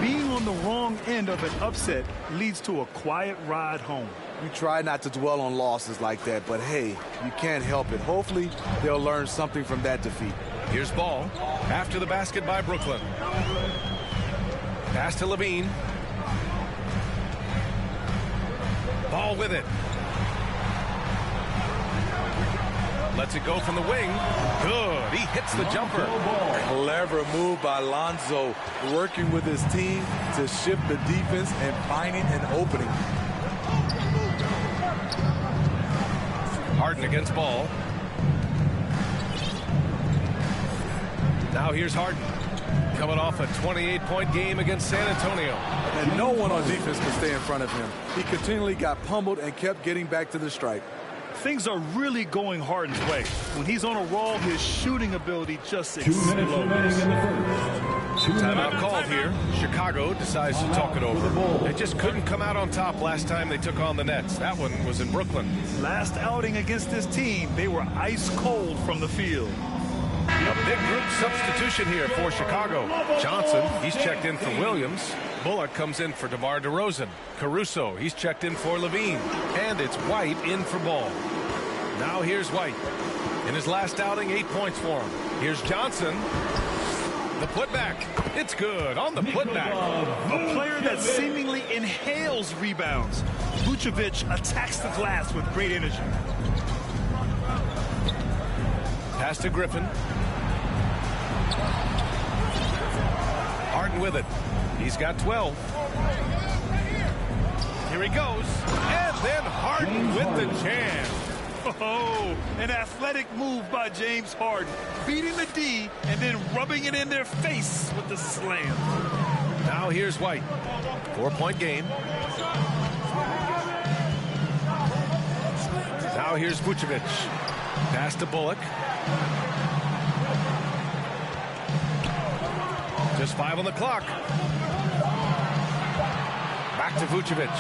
Being on the wrong end of an upset leads to a quiet ride home. We try not to dwell on losses like that, but hey, you can't help it. Hopefully, they'll learn something from that defeat. Here's Ball. After the basket by Brooklyn. Pass to Levine. Ball with it. Lets it go from the wing. Good. He hits the jumper. Clever move by Lonzo, working with his team to shift the defense and finding an opening. Harden against Ball. Now here's Harden. coming off a 28-point game against San Antonio. And no one on defense could stay in front of him. He continually got pummeled and kept getting back to the stripe. Things are really going Harden's way. When he's on a roll, his shooting ability just 2 minutes remaining in the first. Timeout called here. Chicago decides to talk it over. They just couldn't come out on top last time they took on the Nets. That one was in Brooklyn. Last outing against this team, they were ice cold from the field. A big group substitution here for Chicago. Johnson, he's checked in for Williams. Bullock comes in for DeMar DeRozan. Caruso, he's checked in for Levine. And it's White in for Ball. Now here's White. In his last outing, 8 points for him. Here's Johnson. The putback. It's good on the putback. A player that seemingly inhales rebounds. Vucevic attacks the glass with great energy. Pass to Griffin. Harden with it. He's got 12. Here he goes. And then Harden with the jam. Oh, an athletic move by James Harden. Beating the D and then rubbing it in their face with the slam. Now here's White. 4-point game. Now here's Vucevic. Pass to Bullock. Just 5 on the clock. Back to Vucevic.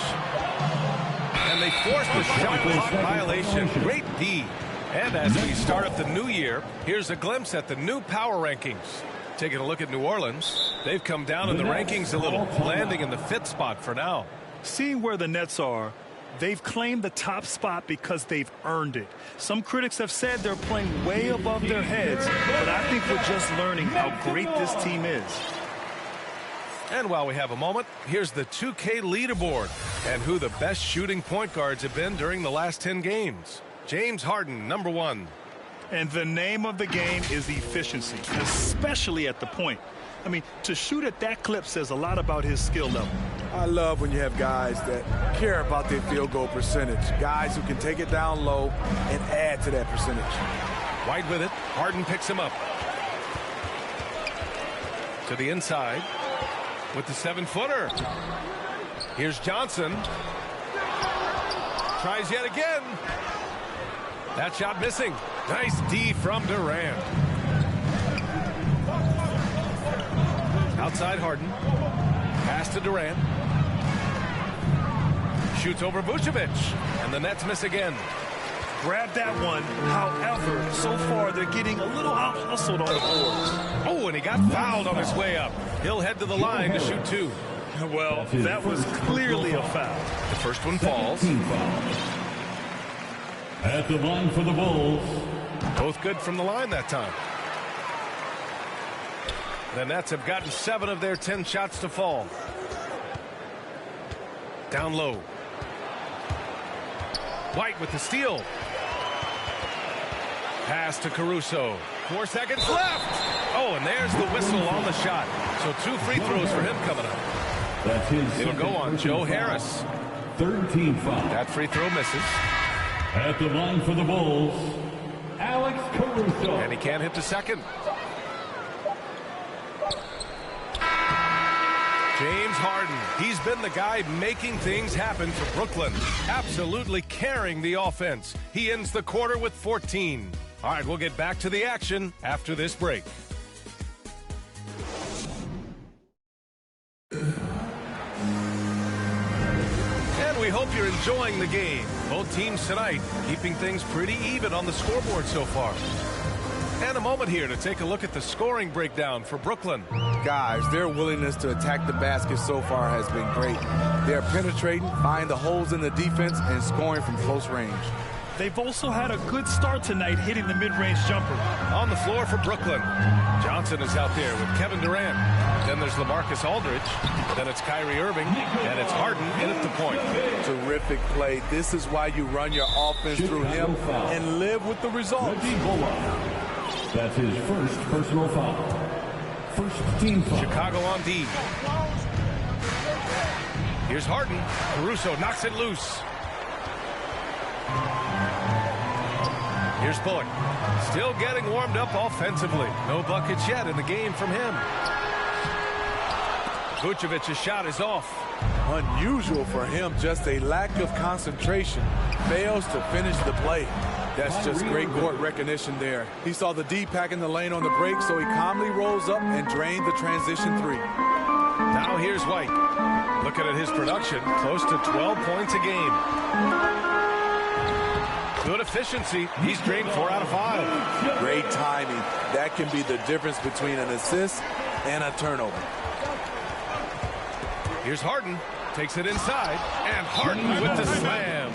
And they force the shot clock violation. Great D. And as we start up the new year, here's a glimpse at the new power rankings. Taking a look at New Orleans, they've come down in the rankings a little, landing in the 5th spot for now. Seeing where the Nets are, they've claimed the top spot because they've earned it. Some critics have said they're playing way above their heads, but I think we're just learning how great this team is. And while we have a moment, here's the 2K leaderboard and who the best shooting point guards have been during the last 10 games. James Harden, number 1. And the name of the game is efficiency, especially at the point. I mean, to shoot at that clip says a lot about his skill level. I love when you have guys that care about their field goal percentage. Guys who can take it down low and add to that percentage. White with it. Harden picks him up. To the inside. With the 7-footer. Here's Johnson. Tries yet again. That shot missing. Nice D from Durant. Outside Harden. Pass to Durant. Shoots over Vucevic. And the Nets miss again. Grab that one. However, so far they're getting a little out-hustled on the boards. Oh, and he got fouled on his way up. He'll head to the line to shoot 2. Well, that was clearly a foul. The first one falls. At the line for the Bulls. Both good from the line that time. The Nets have gotten 7 of their 10 shots to fall. Down low. White with the steal. Pass to Caruso. 4 seconds left. Oh, and there's the whistle on the shot. So 2 free throws for him coming up. That's his. It'll go on Joe Harris. 3rd team foul. That free throw misses. At the line for the Bulls, Alex Caruso. And he can't hit the second. James Harden, he's been the guy making things happen for Brooklyn. Absolutely carrying the offense. He ends the quarter with 14. All right, we'll get back to the action after this break. And we hope you're enjoying the game. Both teams tonight keeping things pretty even on the scoreboard so far. And a moment here to take a look at the scoring breakdown for Brooklyn. Guys, their willingness to attack the basket so far has been great. They're penetrating, finding the holes in the defense, and scoring from close range. They've also had a good start tonight hitting the mid-range jumper. On the floor for Brooklyn, Johnson is out there with Kevin Durant. Then there's LaMarcus Aldridge. Then it's Kyrie Irving. And it's Harden in at the point. Terrific play. This is why you run your offense through him and live with the results. That's his first personal foul. First team foul. Chicago on D. Here's Harden. Caruso knocks it loose. Here's Bullock. Still getting warmed up offensively. No buckets yet in the game from him. Vucevic's shot is off. Unusual for him, just a lack of concentration. Fails to finish the play. That's just great court recognition there. He saw the D pack in the lane on the break, so he calmly rolls up and drained the transition three. Now here's White. Looking at his production, close to 12 points a game. Good efficiency. He's drained 4 out of 5. Great timing. That can be the difference between an assist and a turnover. Here's Harden. Takes it inside. And Harden with the slam.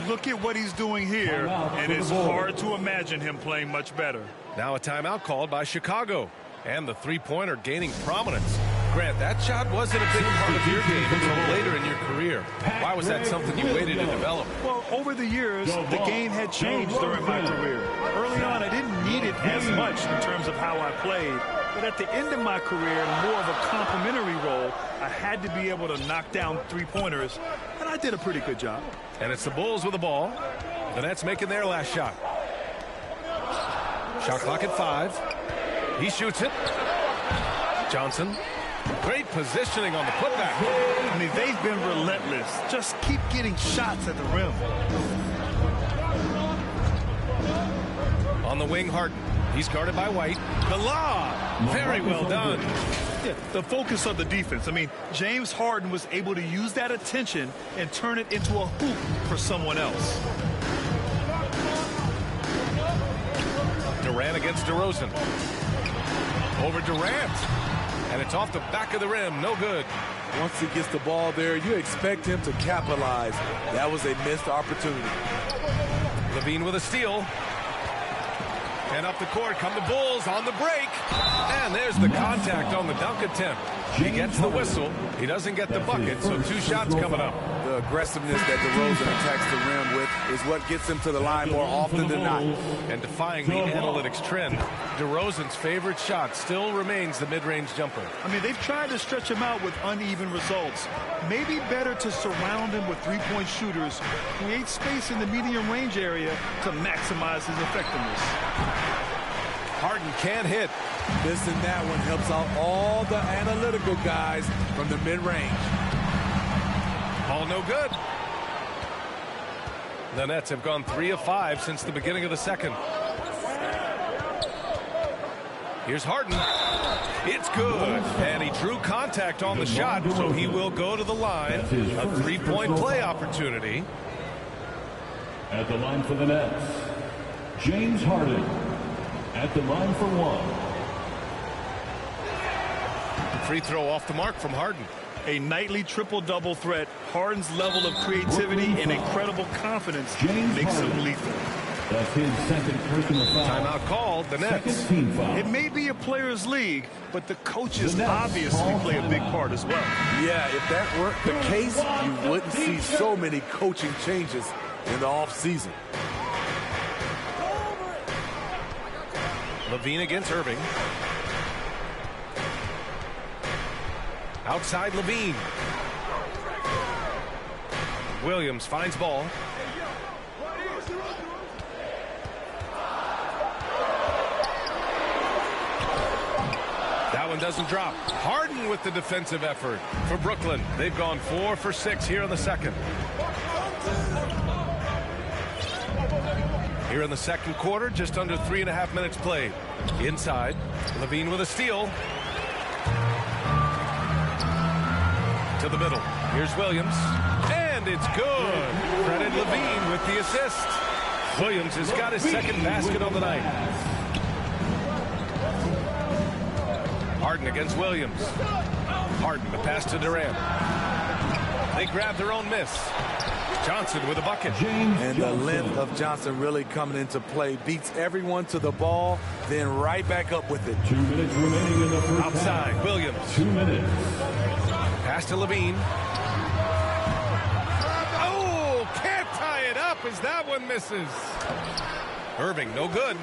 Look at what he's doing here, and it's hard to imagine him playing much better. Now a timeout called by Chicago. And the three-pointer gaining prominence. Grant, that shot wasn't a big part of your game until later in your career. Why was that something you waited to develop? Well, over the years, the game had changed during my career. Early on, I didn't need it as much in terms of how I played. But at the end of my career, in more of a complimentary role, I had to be able to knock down three-pointers, and I did a pretty good job. And it's the Bulls with the ball. The Nets making their last shot. Shot clock at 5. He shoots it. Johnson. Great positioning on the putback. I mean, they've been relentless. Just keep getting shots at the rim. On the wing, Harden. He's guarded by White. The lob. Very well done. Yeah, the focus of the defense. I mean, James Harden was able to use that attention and turn it into a hoop for someone else. Durant against DeRozan. Over Durant. And it's off the back of the rim. No good. Once he gets the ball there, you expect him to capitalize. That was a missed opportunity. Levine with a steal. And up the court come the Bulls on the break. And there's the contact on the dunk attempt. He gets the whistle. He doesn't get the bucket, so 2 shots coming up. The aggressiveness that DeRozan attacks the rim with is what gets him to the line more often than not. And defying the analytics trend, DeRozan's favorite shot still remains the mid-range jumper. I mean, they've tried to stretch him out with uneven results. Maybe better to surround him with three-point shooters, create space in the medium range area to maximize his effectiveness. Harden can't hit. Missing that one helps out all the analytical guys from the mid-range. Ball no good. The Nets have gone 3 of 5 since the beginning of the second. Here's Harden. It's good. And he drew contact on the shot, so he will go to the line. A 3-point play opportunity. At the line for the Nets, James Harden. At the line for 1. Free throw off the mark from Harden. A nightly triple-double threat. Harden's level of creativity and incredible confidence makes him lethal. That's his second personal foul. Timeout called. The Nets. It may be a players' league, but the coaches obviously play a big part as well. Yeah, if that weren't the case, you wouldn't see so many coaching changes in the offseason. Levine against Irving. Outside Levine. Williams finds ball. That one doesn't drop. Harden with the defensive effort for Brooklyn. They've gone 4 for 6 here in the second. Here in the second quarter, just under 3.5 minutes played. Inside, Levine with a steal. To the middle. Here's Williams. And it's good. Credit Levine with the assist. Williams has got his second basket on the night. Harden against Williams. Harden, the pass to Durant. They grab their own miss. Johnson with a bucket. And the length of Johnson really coming into play. Beats everyone to the ball, then right back up with it. 2 minutes remaining in the first half. Outside, Williams. 2 minutes. Pass to Levine. Oh, can't tie it up as that one misses. Irving, no good.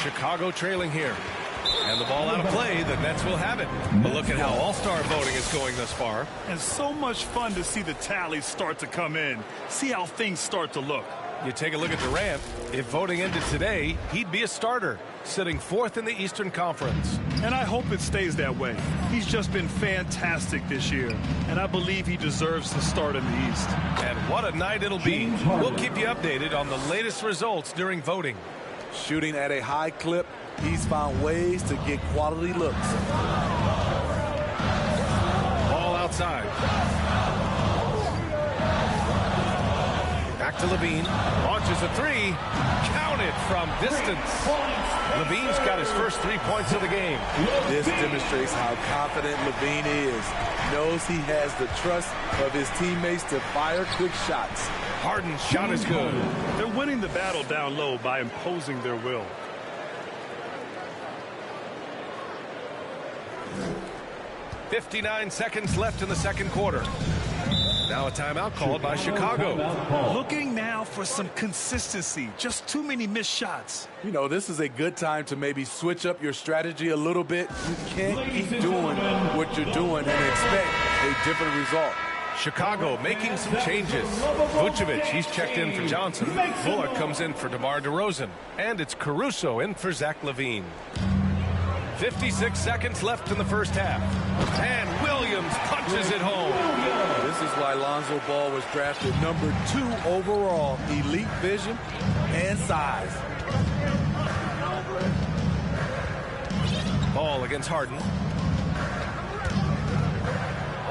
Chicago trailing here. And the ball out of play, the Nets will have it. But look at how all-star voting is going thus far. And so much fun to see the tallies start to come in. See how things start to look. You take a look at Durant. If voting ended today, he'd be a starter, sitting 4th in the Eastern Conference. And I hope it stays that way. He's just been fantastic this year, and I believe he deserves to start in the East. And what a night it'll be. We'll keep you updated on the latest results during voting. Shooting at a high clip, he's found ways to get quality looks. Ball outside. Back to Levine. Launches a three. Counted from distance. Levine's got his first 3 points of the game. This demonstrates how confident Levine is. Knows he has the trust of his teammates to fire quick shots. Harden's shot is good. They're winning the battle down low by imposing their will. .59 seconds left in the second quarter. Now a timeout called by Chicago. Looking now for some consistency. Just too many missed shots. You know, this is a good time to maybe switch up your strategy a little bit. You can't keep doing what you're doing and expect a different result. Chicago making some changes. Vucevic, he's checked in for Johnson. Bullock comes in for DeMar DeRozan. And it's Caruso in for Zach LaVine. 56 seconds left in the first half. And Williams punches it home. This is why Lonzo Ball was drafted number 2 overall. Elite vision and size. Ball against Harden.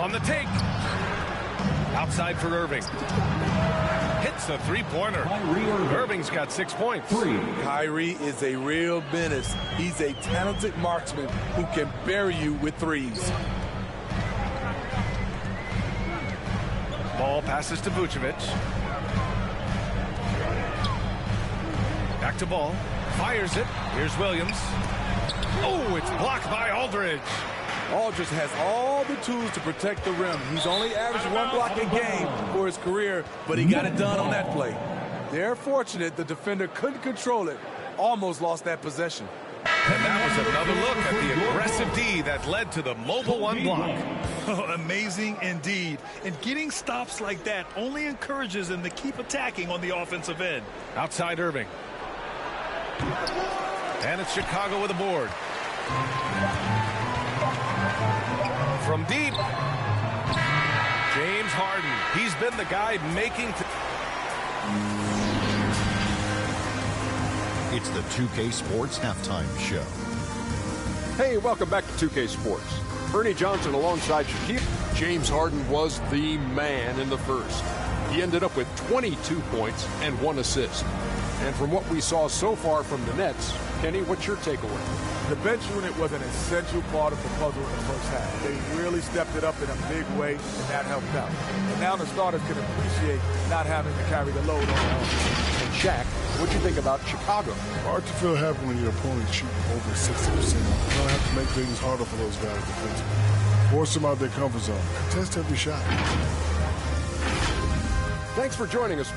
On the take. Outside for Irving. Hits a three-pointer. Irving's got 6 points. Kyrie is a real menace. He's a talented marksman who can bury you with threes. Ball passes to Vucevic. Back to Ball. Fires it. Here's Williams. Oh, it's blocked by Aldridge. Aldridge has all the tools to protect the rim. He's only averaged 1 block a game for his career, but he got it done on that play. They're fortunate the defender couldn't control it. Almost lost that possession. And that was another look at the aggressive D that led to the mobile 1 block. Oh, amazing indeed. And getting stops like that only encourages them to keep attacking on the offensive end. Outside Irving. And it's Chicago with a board. From deep, James Harden. He's been the guy making. It's the 2K Sports Halftime Show. Hey, welcome back to 2K Sports. Ernie Johnson alongside Shaquille. James Harden was the man in the first. He ended up with 22 points and 1 assist. And from what we saw so far from the Nets, Kenny, what's your takeaway? The bench unit was an essential part of the puzzle in the first half. They really stepped it up in a big way, and that helped out. And now the starters can appreciate not having to carry the load on their own. And Shaq, what do you think about Chicago? Hard to feel happy when your opponent shooting over 60%. You don't have to make things harder for those guys defensively. Force them out their comfort zone. Contest every shot. Thanks for joining us.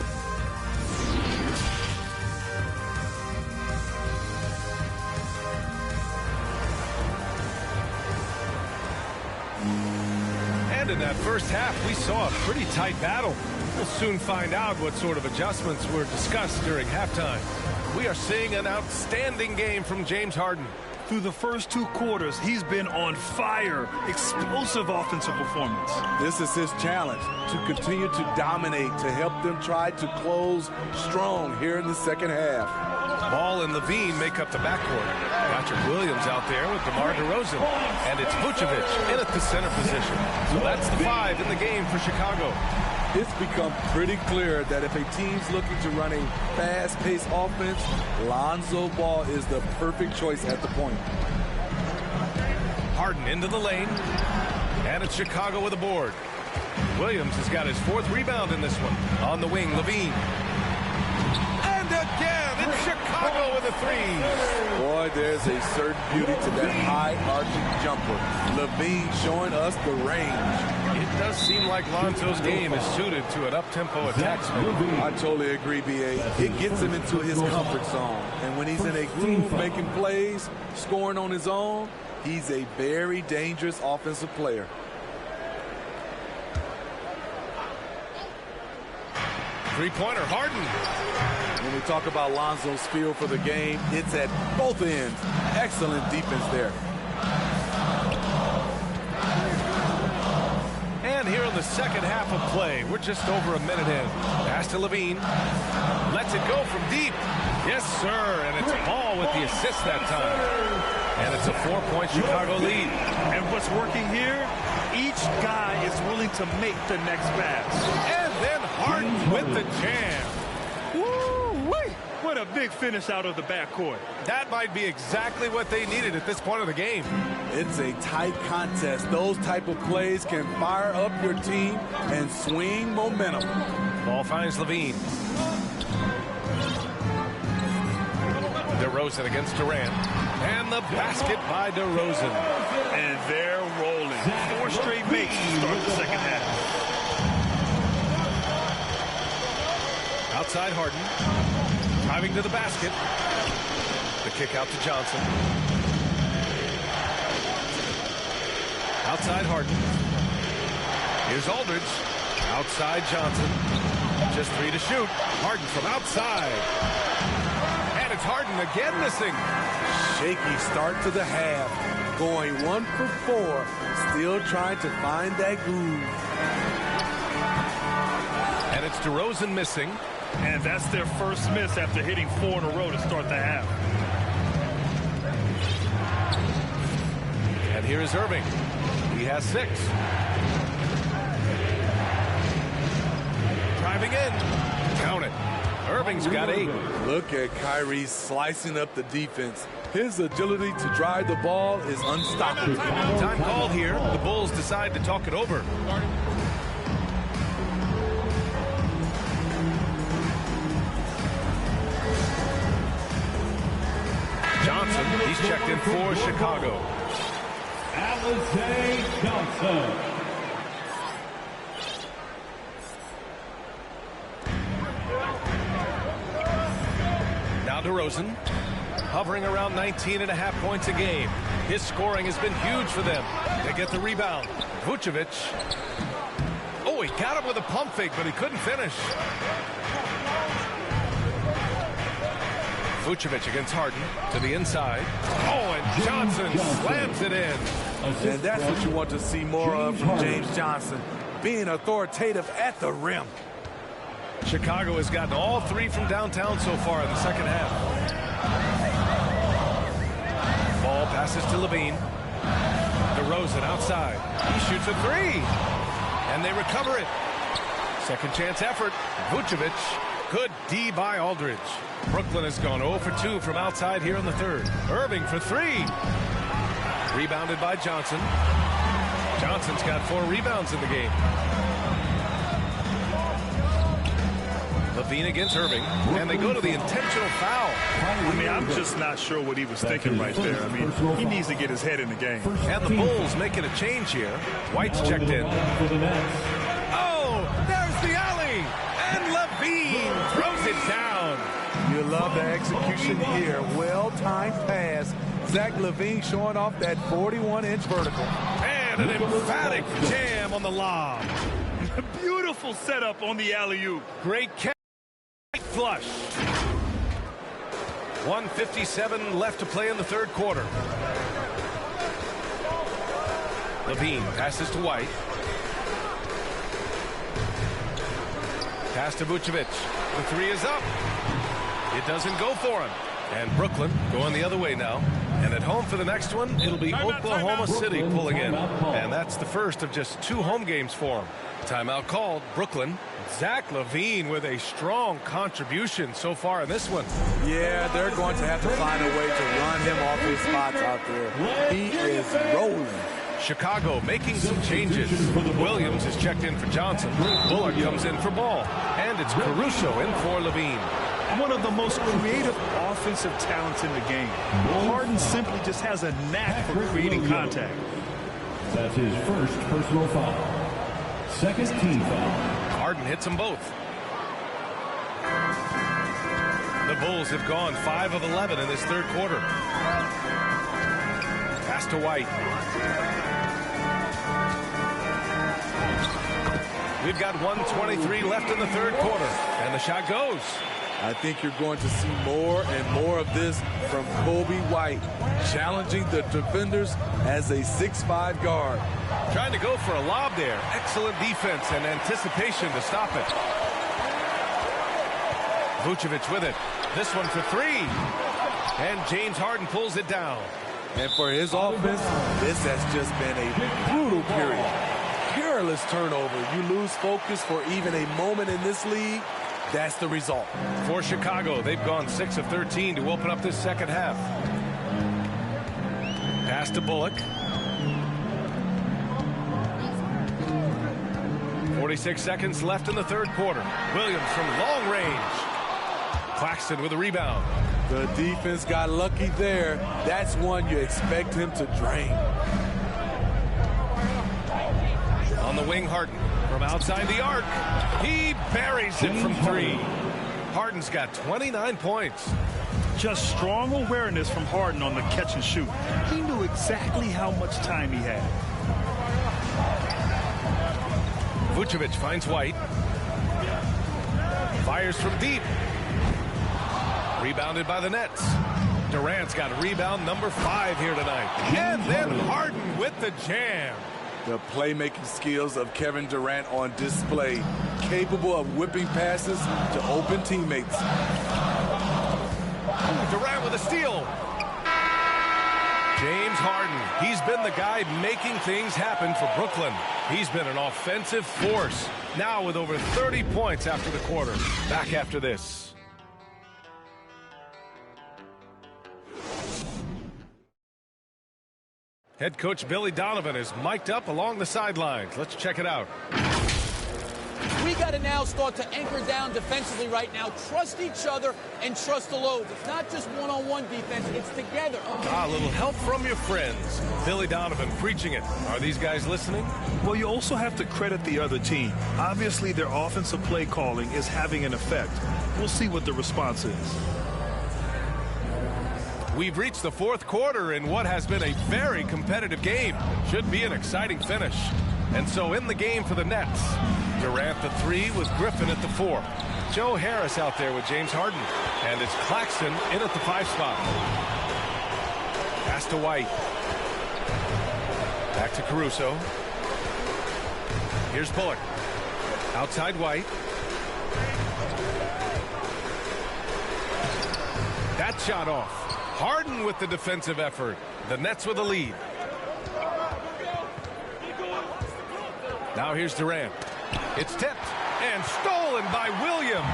And in that first half, we saw a pretty tight battle. We'll soon find out what sort of adjustments were discussed during halftime. We are seeing an outstanding game from James Harden. Through the first 2 quarters, he's been on fire. Explosive offensive performance. This is his challenge, to continue to dominate, to help them try to close strong here in the second half. Ball and Levine make up the backcourt. Patrick Williams out there with DeMar DeRozan. And it's Vucevic in at the center position. So that's the 5 in the game for Chicago. It's become pretty clear that if a team's looking to run a fast-paced offense, Lonzo Ball is the perfect choice at the point. Harden into the lane. And it's Chicago with a board. Williams has got his 4th rebound in this one. On the wing, Levine. And again, it's Chicago with a 3. Boy, there's a certain beauty to that high-arching jumper. Levine showing us the range. It does seem like Lonzo's game is suited to an up-tempo attack. I totally agree, B.A. It gets him into his comfort zone. And when he's in a groove making plays, scoring on his own, he's a very dangerous offensive player. Three-pointer, Harden. When we talk about Lonzo's feel for the game, it's at both ends. Excellent defense there. And here in the second half of play, we're just over a minute in. Pass to Levine. Lets it go from deep. Yes, sir. And it's Ball with the assist that time. And it's a 4-point Chicago lead. And what's working here? Each guy is willing to make the next pass. And then Harden with the jam. Woo-wee! What a big finish out of the backcourt. That might be exactly what they needed at this point of the game. It's a tight contest. Those type of plays can fire up your team and swing momentum. Ball finds Levine. DeRozan against Durant. And the basket by DeRozan. And they're rolling. 4 straight makes to start the second half. Outside Harden. Driving to the basket. The kick out to Johnson. Outside Harden. Here's Aldridge. Outside Johnson. Just 3 to shoot. Harden from outside. And it's Harden again missing. Shaky start to the half. Going 1 for 4. Still trying to find that groove. And it's DeRozan missing. And that's their first miss after hitting 4 in a row to start the half. And here is Irving. He has 6. Driving in. Count it. Irving's got 8. Look at Kyrie slicing up the defense. His agility to drive the ball is unstoppable. Time called here. The Bulls decide to talk it over. Johnson, he's checked in for Chicago. Alize Johnson. Now DeRozan, hovering around 19.5 points a game. His scoring has been huge for them. They get the rebound. Vucevic. Oh, he got him with a pump fake, but he couldn't finish. Vucevic against Harden to the inside. Oh, and Johnson slams it in. And that's what you want to see more of from James Johnson, being authoritative at the rim. Chicago has gotten all 3 from downtown so far in the second half. Ball passes to Levine. DeRozan outside. He shoots a 3. And they recover it. Second chance effort. Vucevic. Good D by Aldridge. Brooklyn has gone 0 for 2 from outside here in the third. Irving for 3. Rebounded by Johnson. Johnson's got 4 rebounds in the game. Levine against Irving, and they go to the intentional foul. I mean, I'm just not sure what he was thinking right there. I mean, he needs to get his head in the game. And the Bulls making a change here. White's checked in. Oh, there's the alley, and Levine throws it down. You love the execution here. Well-timed pass. Zach LaVine showing off that 41-inch vertical. And an emphatic jam on the lob. Beautiful setup on the alley-oop. Great catch. Flush. 1:57 left to play in the third quarter. Levine passes to White. Pass to Vucevic. The 3 is up. It doesn't go for him. And Brooklyn going the other way now. And at home for the next one, it'll be Oklahoma City pulling in. And that's the first of just 2 home games for him. Timeout called. Brooklyn. Zach LaVine with a strong contribution so far in this one. Yeah, they're going to have to find a way to run him off his spots out there. He is rolling. Chicago making some changes. Williams is checked in for Johnson. Bullard comes in for Ball. And it's Caruso in for Levine. One of the most creative offensive talents in the game. Harden simply just has a knack for creating contact. That's his first personal foul. Second team foul. Harden hits them both. The Bulls have gone 5 of 11 in this third quarter. Pass to White. We've got 1:23 left in the third quarter, and the shot goes. I think you're going to see more and more of this from Kobe White, challenging the defenders as a 6'5" guard. Trying to go for a lob there. Excellent defense and anticipation to stop it. Vucevic with it. This one for three. And James Harden pulls it down. And for his offense, this has just been a brutal period. Careless turnover. You lose focus for even a moment in this league. That's the result. For Chicago, they've gone 6 of 13 to open up this second half. Pass to Bullock. 46 seconds left in the third quarter. Williams from long range. Claxton with a rebound. The defense got lucky there. That's one you expect him to drain. On the wing, Harden from outside the arc. He buries it from three. Harden's got 29 points. Just strong awareness from Harden on the catch and shoot. He knew exactly how much time he had. Vucevic finds White. Fires from deep. Rebounded by the Nets. Durant's got rebound number 5 here tonight. And then Harden with the jam. The playmaking skills of Kevin Durant on display, capable of whipping passes to open teammates. Durant with a steal. James Harden, he's been the guy making things happen for Brooklyn. He's been an offensive force. Now with over 30 points after the quarter. Back after this. Head coach Billy Donovan is mic'd up along the sidelines. Let's check it out. We got to now start to anchor down defensively right now. Trust each other and trust the load. It's not just one-on-one defense. It's together. A little help from your friends. Billy Donovan preaching it. Are these guys listening? Well, you also have to credit the other team. Obviously, their offensive play calling is having an effect. We'll see what the response is. We've reached the fourth quarter in what has been a very competitive game. Should be an exciting finish. And so in the game for the Nets, Durant the 3 with Griffin at the 4. Joe Harris out there with James Harden. And it's Claxton in at the 5 spot. Pass to White. Back to Caruso. Here's Bullock. Outside White. That shot off. Harden with the defensive effort. The Nets with a lead. Now here's Durant. It's tipped and stolen by Williams.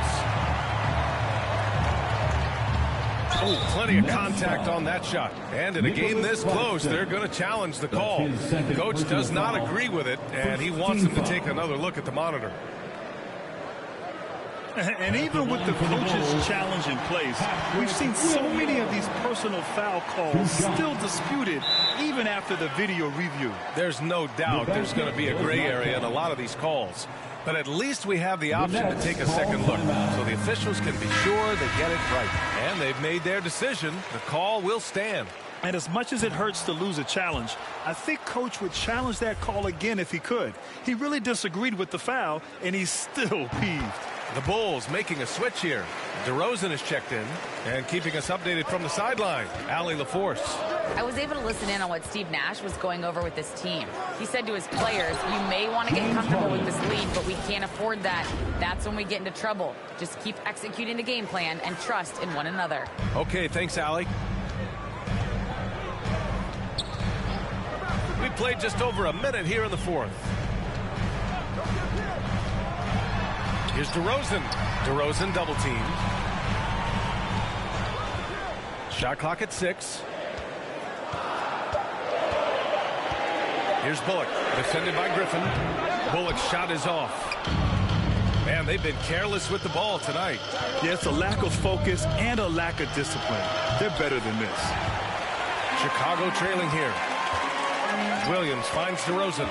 Oh, plenty of contact on that shot. And in a game this close, they're going to challenge the call. Coach does not agree with it, and he wants them to take another look at the monitor. And even with the coach's challenge in place, we've seen so many of these personal foul calls still disputed even after the video review. There's no doubt there's going to be a gray area in a lot of these calls. But at least we have the option to take a second look so the officials can be sure they get it right. And they've made their decision. The call will stand. And as much as it hurts to lose a challenge, I think Coach would challenge that call again if he could. He really disagreed with the foul, and he's still peeved. The Bulls making a switch here. DeRozan is checked in and keeping us updated from the sideline. Allie LaForce. I was able to listen in on what Steve Nash was going over with this team. He said to his players, you may want to get comfortable with this lead, but we can't afford that. That's when we get into trouble. Just keep executing the game plan and trust in one another. Okay, thanks, Allie. We played just over a minute here in the fourth. Here's DeRozan. DeRozan double teamed. Shot clock at 6. Here's Bullock, defended by Griffin. Bullock's shot is off. Man, they've been careless with the ball tonight. Yeah, it's a lack of focus and a lack of discipline. They're better than this. Chicago trailing here. Williams finds DeRozan.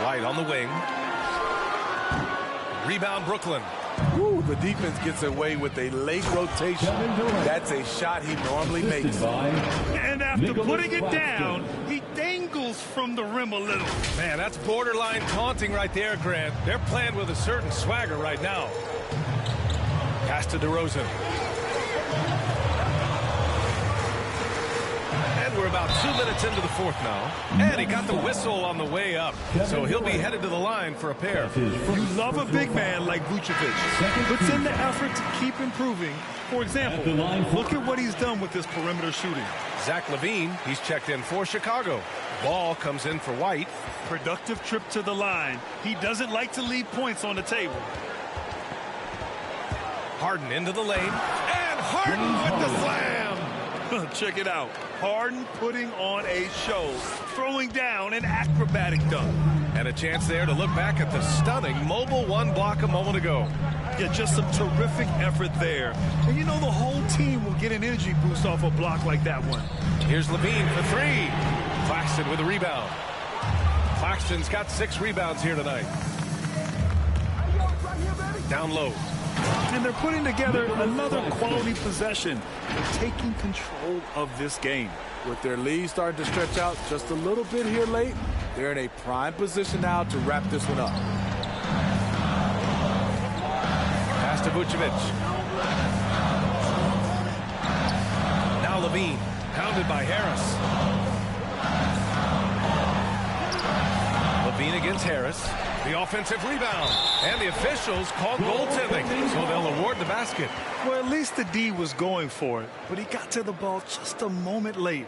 White on the wing. Rebound Brooklyn. Ooh, the defense gets away with a late rotation. That's a shot he normally makes. And after putting it down, he dangles from the rim a little. Man, that's borderline taunting right there, Grant. They're playing with a certain swagger right now. Pass to DeRozan. And we're about 2 minutes into the fourth now. And he got the whistle on the way up. So he'll be headed to the line for a pair. You love a big man like Vucevic. Puts in the effort to keep improving. For example, look at what he's done with this perimeter shooting. Zach LaVine, he's checked in for Chicago. Ball comes in for White. Productive trip to the line. He doesn't like to leave points on the table. Harden into the lane. And Harden with the slam. Check it out. Harden putting on a show, throwing down an acrobatic dunk. And a chance there to look back at the stunning mobile one block a moment ago. Yeah, just some terrific effort there. And you know the whole team will get an energy boost off a block like that one. Here's LaVine for three. Claxton with a rebound. Claxton's got 6 rebounds here tonight. Down low. And they're putting together another quality possession. They're taking control of this game. With their lead starting to stretch out just a little bit here late, they're in a prime position now to wrap this one up. Pass to Vucevic. Now LaVine, pounded by Harris. LaVine against Harris. The offensive rebound. And the officials called goaltending, so they'll award the basket. Well, at least the D was going for it, but he got to the ball just a moment late.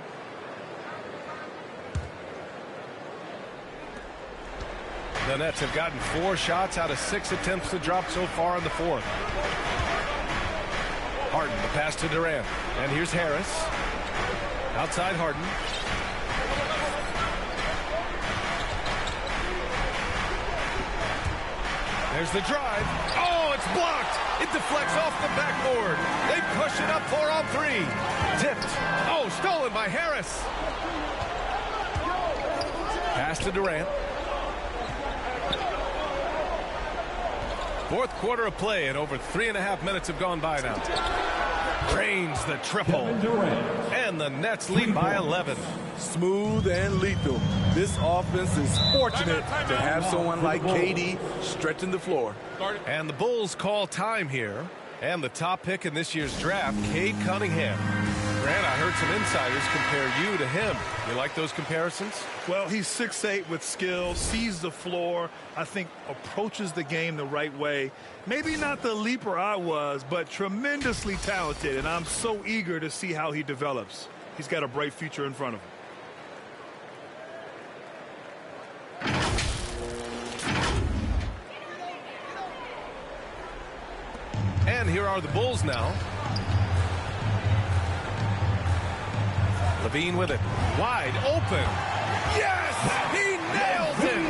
The Nets have gotten 4 shots out of 6 attempts to drop so far in the fourth. Harden, the pass to Durant. And here's Harris. Outside Harden. There's the drive. Oh, it's blocked. It deflects off the backboard. They push it up 4 on 3. Tipped. Oh, stolen by Harris. Pass to Durant. Fourth quarter of play, and over 3.5 minutes have gone by now. Drains the triple. And the Nets lead by 11. Smooth and lethal. This offense is fortunate to have someone like KD stretching the floor. And the Bulls call time here. And the top pick in this year's draft, Cade Cunningham. Grant, I heard some insiders compare you to him. You like those comparisons? Well, he's 6'8" with skill, sees the floor, I think approaches the game the right way. Maybe not the leaper I was, but tremendously talented, and I'm so eager to see how he develops. He's got a bright future in front of him. And here are the Bulls now. LaVine with it. Wide open. Yes! He nails it!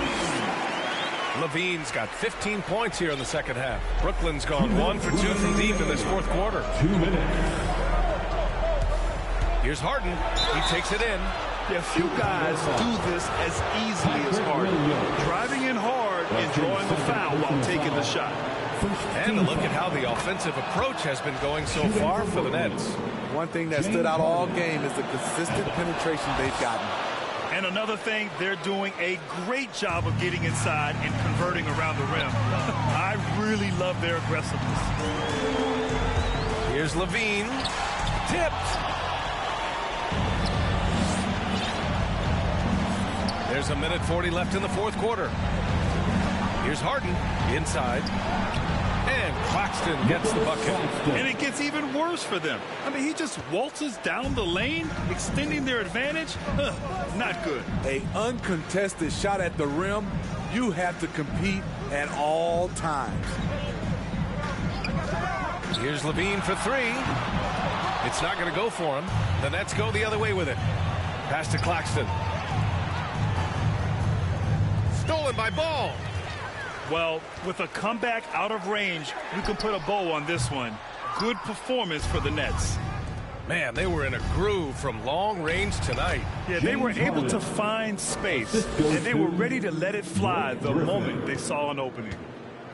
LaVine's got 15 points here in the second half. Brooklyn's gone 1 for 2 from deep in this fourth quarter. 2 minutes. Here's Harden. He takes it in. Yeah, few guys do this as easily as Harden. Driving in hard and drawing a foul while taking the shot. And a look at how the offensive approach has been going so far for the Nets. One thing that stood out all game is the consistent penetration they've gotten. And another thing, they're doing a great job of getting inside and converting around the rim. I really love their aggressiveness. Here's LaVine. Tipped. There's a minute 40 left in the fourth quarter. Here's Harden inside. And Claxton gets the bucket. And it gets even worse for them. I mean, he just waltzes down the lane, extending their advantage. Not good. An uncontested shot at the rim, you have to compete at all times. Here's LaVine for 3. It's not going to go for him. The Nets go the other way with it. Pass to Claxton. Stolen by Ball. Well, with a comeback out of range, you can put a bow on this one. Good performance for the Nets. Man, they were in a groove from long range tonight. Yeah, they were able to find space, and they were ready to let it fly the moment they saw an opening.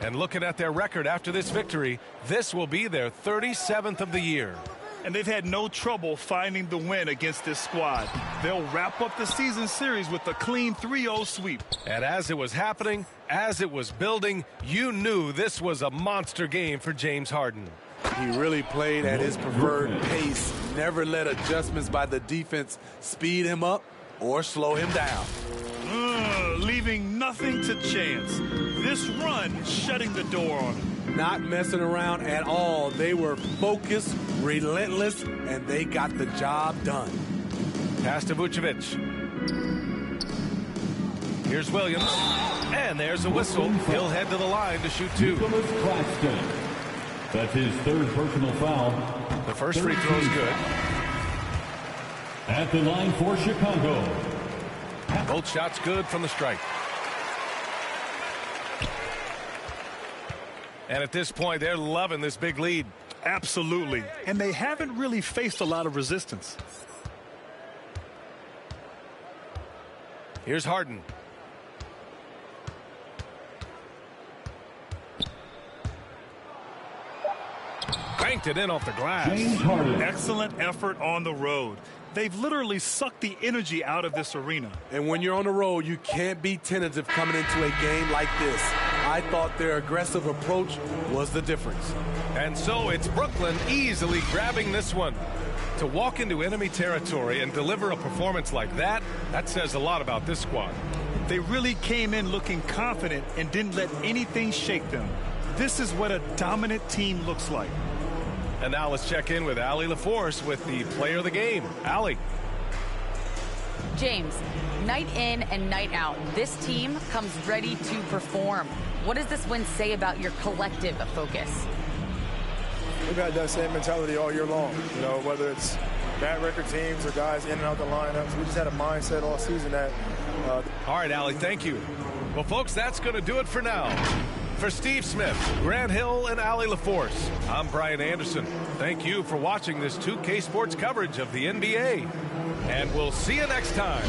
And looking at their record after this victory, this will be their 37th of the year. And they've had no trouble finding the win against this squad. They'll wrap up the season series with a clean 3-0 sweep. And as it was happening, as it was building, you knew this was a monster game for James Harden. He really played at his preferred pace, never let adjustments by the defense speed him up or slow him down. Leaving nothing to chance. This run shutting the door on him. Not messing around at all. They were focused, relentless, and they got the job done. Pass to Vucevic. Here's Williams. And there's a whistle. He'll head to the line to shoot 2. That's his 3rd personal foul. The first free throw is good. At the line for Chicago. Both shots good from the strike. And at this point, they're loving this big lead. Absolutely. And they haven't really faced a lot of resistance. Here's Harden. Banked it in off the glass. James Harden. Excellent effort on the road. They've literally sucked the energy out of this arena. And when you're on the road, you can't be tentative coming into a game like this. I thought their aggressive approach was the difference. And so it's Brooklyn easily grabbing this one. To walk into enemy territory and deliver a performance like that, that says a lot about this squad. They really came in looking confident and didn't let anything shake them. This is what a dominant team looks like. And now let's check in with Allie LaForce with the player of the game. Allie. James, night in and night out, this team comes ready to perform. What does this win say about your collective focus? We've had that same mentality all year long. You know, whether it's bad record teams or guys in and out the lineups, we just had a mindset all season that. All right, Allie, thank you. Well, folks, that's going to do it for now. For Steve Smith, Grant Hill, and Allie LaForce, I'm Brian Anderson. Thank you for watching this 2K Sports coverage of the NBA. And we'll see you next time.